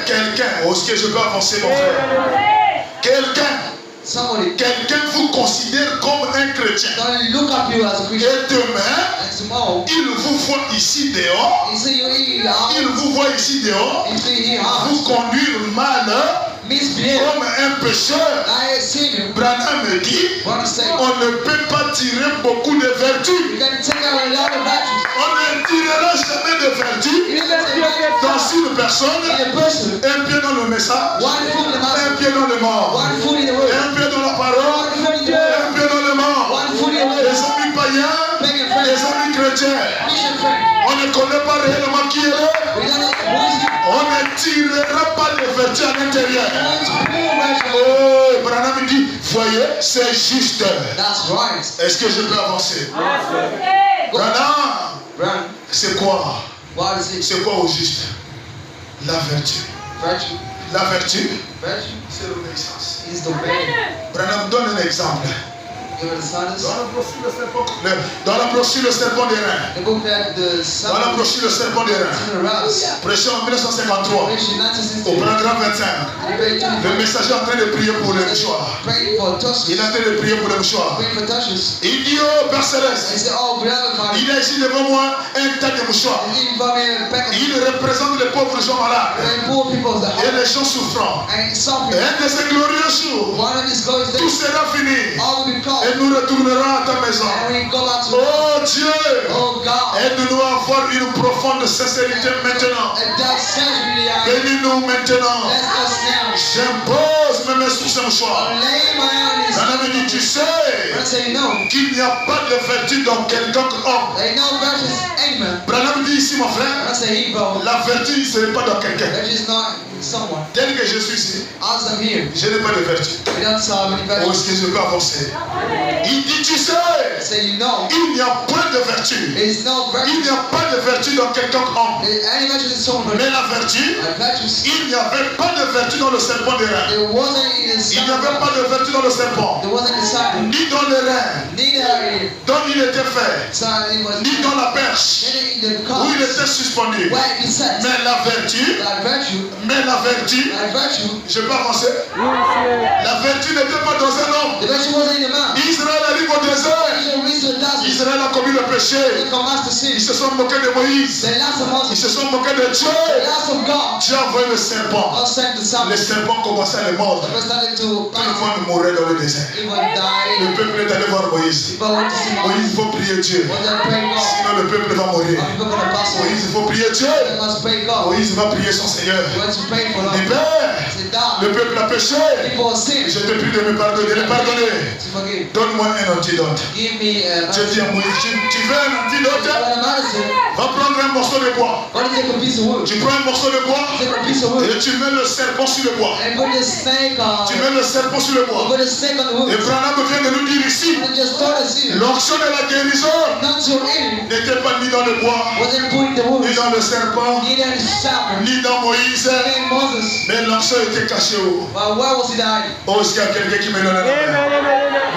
quelqu'un, est-ce que je peux avancer mon frère? Quelqu'un vous considère comme un chrétien. Et demain, il vous voit ici dehors. Vous conduire mal comme un pécheur. Branham me dit, on ne peut pas tirer beaucoup de vertus. On ne tirera jamais de vertus dans une personne. Un pied dans le message, un pied dans le mort, un pied dans la parole, un pied dans le mort. Les amis païens, les amis chrétiens, on ne connaît pas réellement qui elle est. On ne tirera pas de vertus à l'intérieur. Oh, Branham dit, voyez, c'est juste. Est-ce que je peux avancer? Branham, c'est quoi? C'est quoi au juste? La vertu. La vertu, c'est l'obéissance. Branham donne un exemple. Dans la brochure Le Serpent des Reins. Dans la brochure Le Serpent des Reins. Prêché en 1953. Au paragraphe 25. Le messager est en train de prier pour le mouchoir. Il est en train de prier pour le mouchoir. Il dit, oh Père Céleste, il est ici devant moi un tas de mouchoirs. Il représente les pauvres gens malades et les gens souffrants. Et un de ces glorieux jours, tout sera fini. Et nous retournerons à ta maison. Oh Dieu, aide-nous à avoir une profonde sincérité maintenant. Bénis-nous maintenant. J'impose mes mains sur ce mouchoir. Branham dit, tu sais qu'il n'y a pas de vertu dans quelconque homme. Branham dit ici, mon frère, la vertu ce n'est pas dans quelqu'un. Tel que je suis ici, je n'ai pas de vertu. Où est-ce que je peux avancer? Il dit, tu sais, il n'y a point de vertu. Il n'y a pas de vertu dans quelconque homme. Mais la vertu, il n'y avait pas de vertu dans le serpent des reins. Il n'y avait pas de vertu dans le serpent, ni dans les reins dont il était fait, ni dans la perche où il était suspendu. Mais la vertu, je peux avancer. La vertu n'était pas dans un homme. Israël arrive au désert. Israël a commis le péché. Ils se sont moqués de Moïse. Ils se sont moqués de Dieu. Dieu a envoyé le serpent. Le serpent commençait à les mordre. Tout le monde mourait dans le désert. Le peuple est allé voir Moïse. Moïse, il faut prier Dieu. Sinon le peuple va mourir. Moïse, il faut prier Dieu. Moïse va prier son Seigneur. Et Père, le peuple a péché. Je te prie de me pardonner. De pardonner. Donne-moi un antidote. Je dis à Moïse, tu veux un antidote? Va prendre un morceau de bois. Tu prends un morceau de bois et tu mets le serpent sur le bois. Tu mets le serpent sur le bois. Et Branham vient de nous dire ici, l'onction de la guérison n'était pas ni dans le bois, ni dans le serpent, ni dans Moïse, mais l'onction était cachée où? Oh, est-ce qu'il y a quelqu'un qui me donne la main?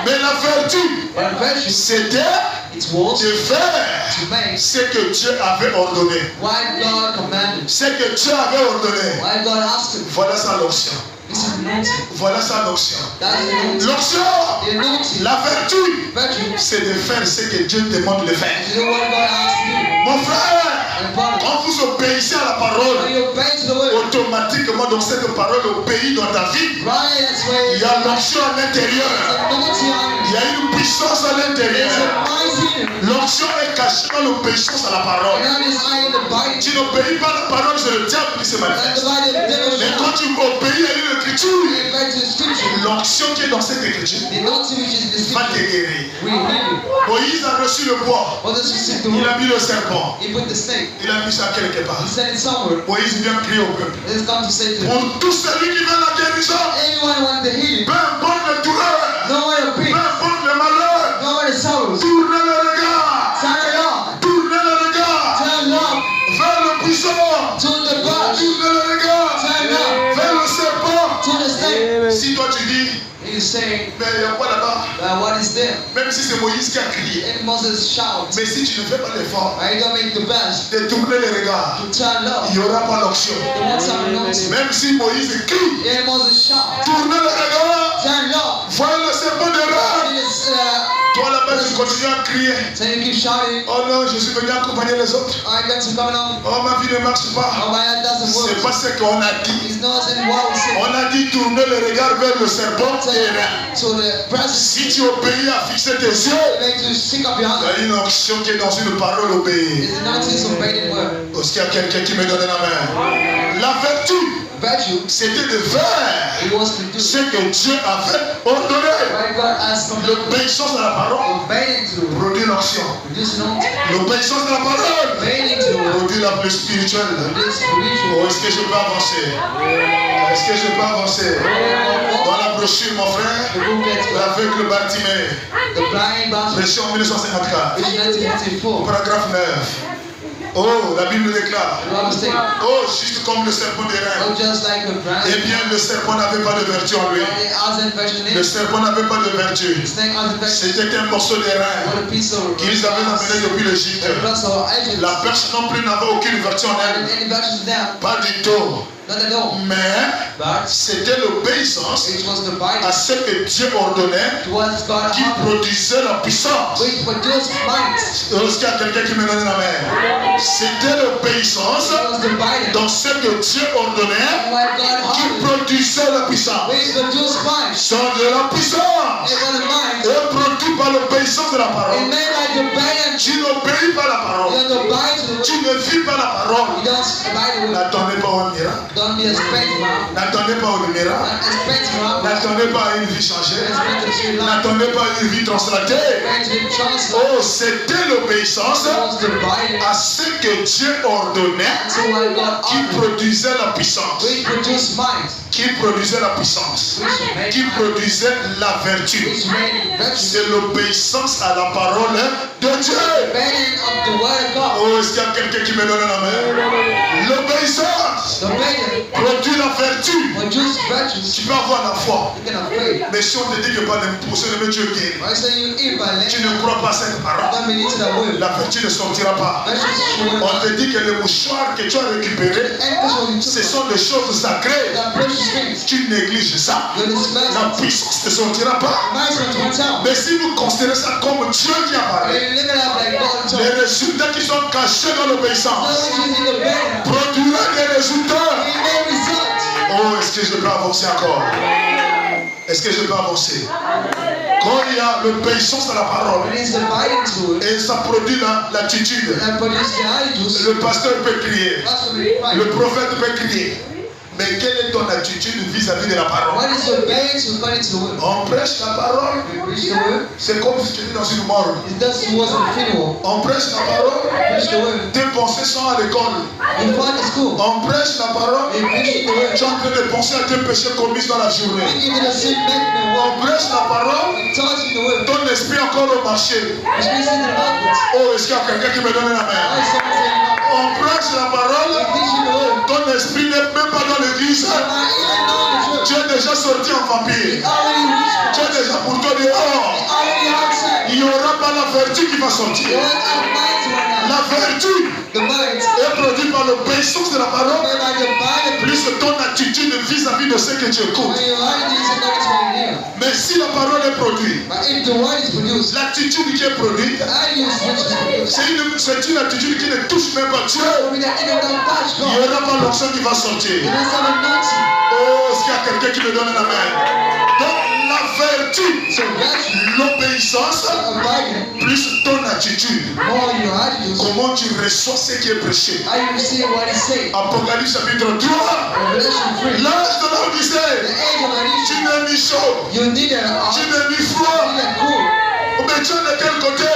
Mais la vertu, c'était de faire ce que Dieu avait ordonné. Ce que Dieu avait ordonné. Voilà sa l'onction. Voilà sa l'onction. L'onction, la vertu, c'est de faire ce que Dieu demande de faire. Mon frère, quand vous obéissez à la parole, automatiquement dans cette parole obéit dans ta vie, il y a l'onction à l'intérieur. Il y a une puissance à l'intérieur. L'onction est cachée dans l'obéissance à la parole. Tu n'obéis pas à la parole, c'est le diable qui se manifeste. Mais quand tu obéis à une écriture, l'onction qui est dans cette écriture va te guérir. Moïse a reçu le bois. Il a mis le serpent. Il a mis ça quelque part. Moïse vient crier au peuple. Pour tous celui qui veut la guérison, peu importe le douleur, peu importe le malheur, tournez le regard. Tournez le regard vers le puissant. Tournez le regard vers le serpent. Si toi tu dis, mais il y a quoi là-bas? Même si c'est Moïse qui a crié. Mais si tu ne fais pas l'effort de tourner les regards, il n'y aura pas l'onction. Même si Moïse crie, tournez le regard, voyez le serpent de l'heure. Toi là-bas, tu continues à crier. Oh non, je suis venu accompagner les autres. Oh, ma vie ne marche pas. C'est pas ce qu'on a dit. On a dit tourner le regard vers le serpent. Si tu obéis à fixer tes yeux, il y a une onction qui est dans une parole obéie. Est-ce qu'il y a quelqu'un qui me donne la main? La vertu, c'était de faire ce que Dieu avait ordonné. L'obéissance à la parole produit l'onction. L'obéissance à la parole produit la plus spirituelle. Oh, est-ce que je peux avancer? Est-ce que je peux avancer? Dans la brochure, mon frère, l'aveugle Bartimée, prêché en 1954, paragraphe 9. Oh, la Bible déclare. Oh, juste comme le serpent des reins. Eh bien, le serpent n'avait pas de vertu en lui. Le serpent n'avait pas de vertu. C'était un morceau de rein qu'ils avaient amené depuis l'Égypte. La perche non plus n'avait aucune vertu en elle. Pas du tout. Mais c'était l'obéissance à ce que Dieu ordonnait qui produisait la puissance. Est-ce qu'il y a quelqu'un qui me donne la main? C'était l'obéissance dans ce que Dieu ordonnait qui produisait la puissance. Sans de la puissance est produit par l'obéissance de la parole. Tu n'obéis pas la parole. Tu ne vis pas la parole. N'attendez pas un miracle. N'attendez pas au miracle. N'attendez pas à une vie changée. N'attendez pas à une vie translatée. Oh, c'était l'obéissance à ce que Dieu ordonnait qui produisait la puissance. Qui produisait la puissance. Qui produisait la vertu. C'est l'obéissance à la parole de Dieu. Oh, est-ce qu'il y a quelqu'un qui me donne la main? L'obéissance produit la vertu. Tu peux avoir la foi. Mais si on te dit que par l'impulsion de Dieu guérit, tu ne crois pas à cette parole. La vertu ne sortira pas. On te dit que les mouchoirs que tu as récupérés, ce sont des choses sacrées. Tu négliges ça. La puissance ne sortira pas. Mais si vous considérez ça comme Dieu qui a parlé, les résultats qui sont cachés dans l'obéissance produiront des résultats. Oh, est-ce que je peux avancer encore? Est-ce que je peux avancer? Quand il y a l'obéissance à la parole et ça produit l'attitude, le pasteur peut crier, le prophète peut crier. Mais quelle est ton attitude vis-à-vis de la parole? On prêche la parole. C'est comme si tu étais dans une morgue. On prêche la parole. Tes pensées sont à l'école. On prêche la parole. Tu es en train de penser à tes péchés commis dans la journée. On prêche la parole. Ton esprit encore au marché. Oh, est-ce qu'il y a quelqu'un qui me donne la main? On prêche la parole. Ton Saint-Esprit n'est même pas dans l'église, tu es déjà sorti en vampire. Tu es déjà pour toi dehors. Il n'y aura pas la vertu qui va sortir. La vertu est produite par l'obéissance de la parole, plus ton attitude vis-à-vis de ce que tu écoutes. Mais si la parole est produite, l'attitude qui est produite, c'est une attitude qui ne touche même pas Dieu. Il n'y aura pas l'onction qui va sortir. Oh, est-ce qu'il y a quelqu'un qui me donne la main? Donc la vertu, l'obéissance, plus ton attitude. Comment tu reçois ce qui est prêché. Apocalypse chapitre 3. L'âge de l'Odyssée. Tu n'es ni chaud, tu n'es ni froid. Mais tu es de quel côté?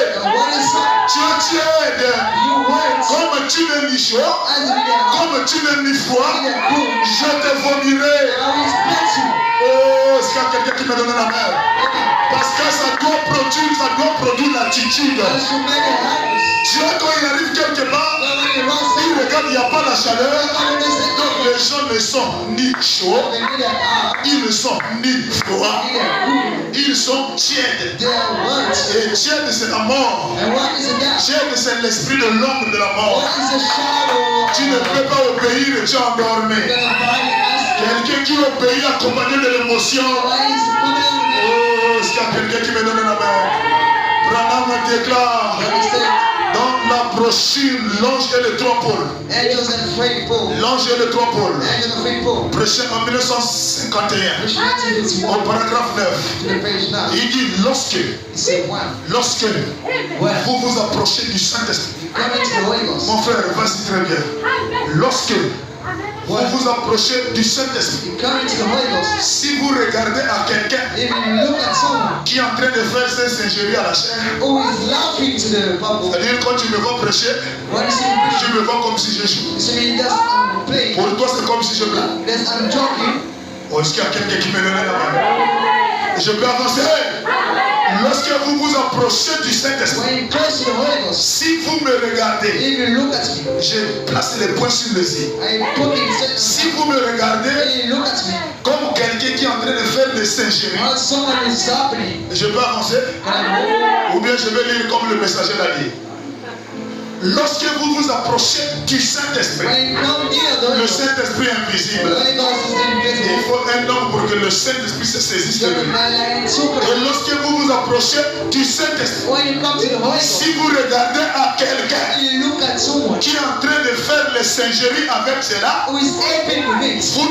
Tu es tiède. Comme tu n'es ni chaud, comme tu n'es ni froid, je te vomirai. Oh, est-ce qu'il y a quelqu'un qui me donne la main? Parce que ça doit produire l'attitude. Dieu, quand il arrive quelque part, il regarde, il n'y a pas la chaleur. Donc les gens ne sont ni chauds, ils ne sont ni froids, ils sont tièdes. Et tiède, c'est la mort. Tiède, c'est l'esprit de l'ombre de la mort. Tu ne peux pas obéir et tu es endormi. Quelqu'un qui obéit accompagné de l'émotion. Oh, est-ce qu'il y a quelqu'un qui me donne la main? Branham déclare dans la brochure L'ange et les trois pôles. L'ange et les trois pôles. Prêché en 1951. Au paragraphe 9. Il dit lorsque vous vous approchez du Saint-Esprit. Mon frère, vas-y très bien. Lorsque vous vous approchez du Saint-Esprit. Si vous regardez à quelqu'un qui est en train de faire ses singeries à la chair, c'est-à-dire quand tu me vois prêcher, tu me vois comme si je joue. Pour toi, c'est comme si je blague. Oh, est-ce qu'il y a quelqu'un qui me donne la main? Je peux avancer. Lorsque vous vous approchez du Saint-Esprit, si vous me regardez, je place les points sur les i. Si vous me regardez comme quelqu'un qui est en train de faire des singeries, je peux avancer. Ou bien je vais lire comme le messager l'a dit. Lorsque vous vous approchez du Saint-Esprit, le Saint-Esprit est invisible. Il faut un homme pour que le Saint-Esprit se saisisse de lui. Et lorsque vous vous approchez du Saint-Esprit, si vous regardez à quelqu'un qui est en train de faire les singeries avec cela, vous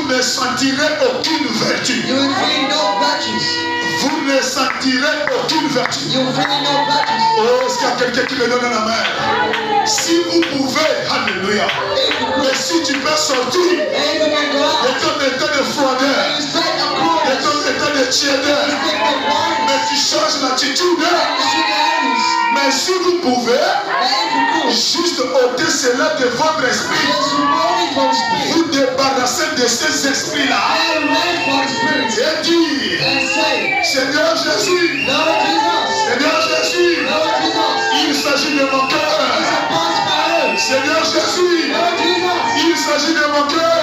ne sentirez aucune vertu. Vous ne sentirez aucune vertu. Oh, est-ce qu'il y a quelqu'un qui me donne la main? Si vous pouvez, alléluia, mais si tu peux sortir de ton état de froideur, de ton état de tiédeur, mais tu changes l'attitude. Mais si vous pouvez, juste ôter cela de votre esprit, vous débarrasser de ces esprits-là et dire, Seigneur Jésus, Seigneur Jésus, il s'agit de mon cœur. Seigneur Jésus, il s'agit de mon cœur.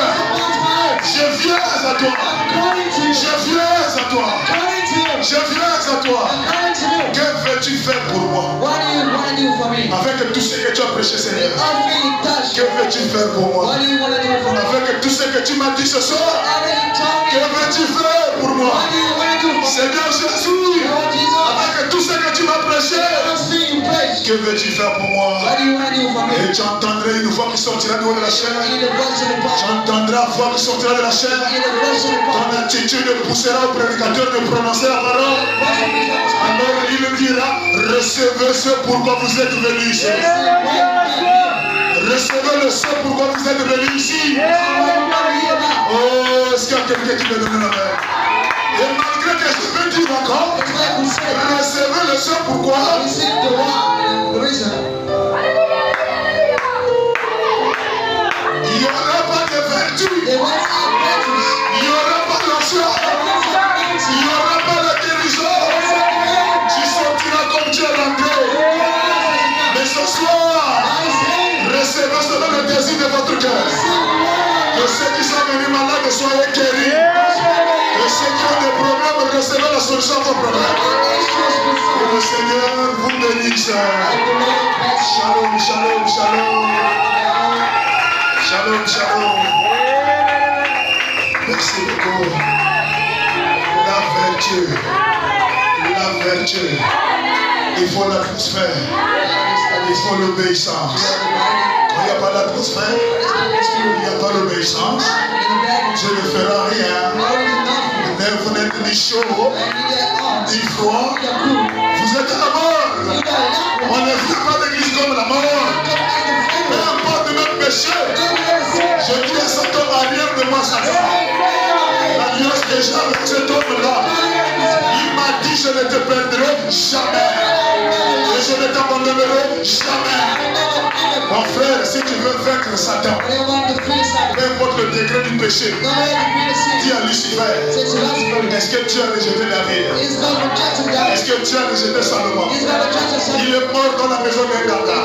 Je viens à toi. Je viens à toi. Je viens à toi. Que veux-tu faire pour moi? Avec tout ce que tu as prêché, Seigneur. Que veux-tu faire pour moi? Avec tout ce que tu m'as dit ce soir. Que veux-tu faire pour moi? Seigneur Jésus, avec tout ce que tu m'as prêché. Que veux-tu faire pour moi? Et tu entendrais une voix qui sortira de la chair. Tu entendras la voix qui sortira de la chair. Ton attitude poussera au prédicateur de prononcer la parole. Alors il dira, recevez ce pourquoi vous êtes venus ici. Recevez le ce pourquoi vous êtes venus ici. Oh, est-ce qu'il y a quelqu'un qui me donne la main? Et malgré que je vais dire encore, recevez le ce pourquoi. Il n'y aura pas de vertu. Il n'y aura pas d'onction. Il n'y aura pas de guérison. Tu sortiras comme tu es rentré. Mais ce soir, recevez selon le désir de votre cœur. Que ce malades, soyez guéris. Et ceux qui ont des problèmes, recevez la solution à vos problèmes. Que le Seigneur vous bénisse. Shalom, shalom, shalom. Shalom, shalom. Merci beaucoup. La vertu. Il faut l'atmosphère. Il faut l'obéissance. Quand il n'y a pas l'atmosphère, il n'y a pas l'obéissance. Dieu ne fera rien. Mais vous n'êtes ni chaud, ni froid. Vous êtes à la mort. On ne fait pas l'église comme la mort. Peu importe notre péché. Je dis à cet homme, arrière de moi, Satan. L'alliance que j'ai avec cet homme-là. Il m'a dit, je ne te perdrai jamais. Et je ne t'abandonnerai jamais. Mon frère, si tu veux vaincre Satan, peu importe le degré du péché, dis à Lucifer, est-ce que tu as rejeté David? Est-ce que tu as rejeté Salomon? Il est mort dans la maison d'un gardien.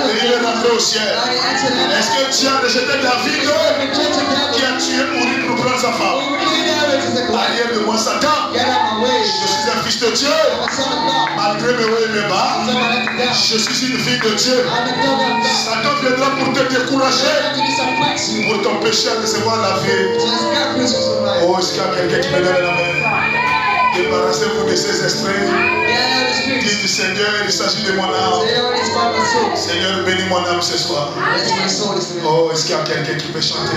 Et il est rentré au ciel. Est-ce que tu as rejeté David qui a tué Uri pour prendre sa femme? Arrière de moi, Satan. Je suis un fils de Dieu. Malgré mes hauts et mes bas, je suis une fille de Dieu. Satan viendra pour te décourager, pour t'empêcher de recevoir la vie. Oh, est-ce qu'il y a quelqu'un qui me donne la main? Débarrassez-vous de ces esprits. Dites du Seigneur, il s'agit de mon âme. Seigneur, bénis mon âme ce soir. Oh, est-ce qu'il y a quelqu'un qui peut chanter?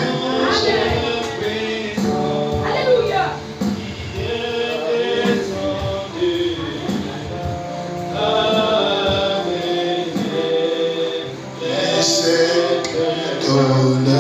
C'est ton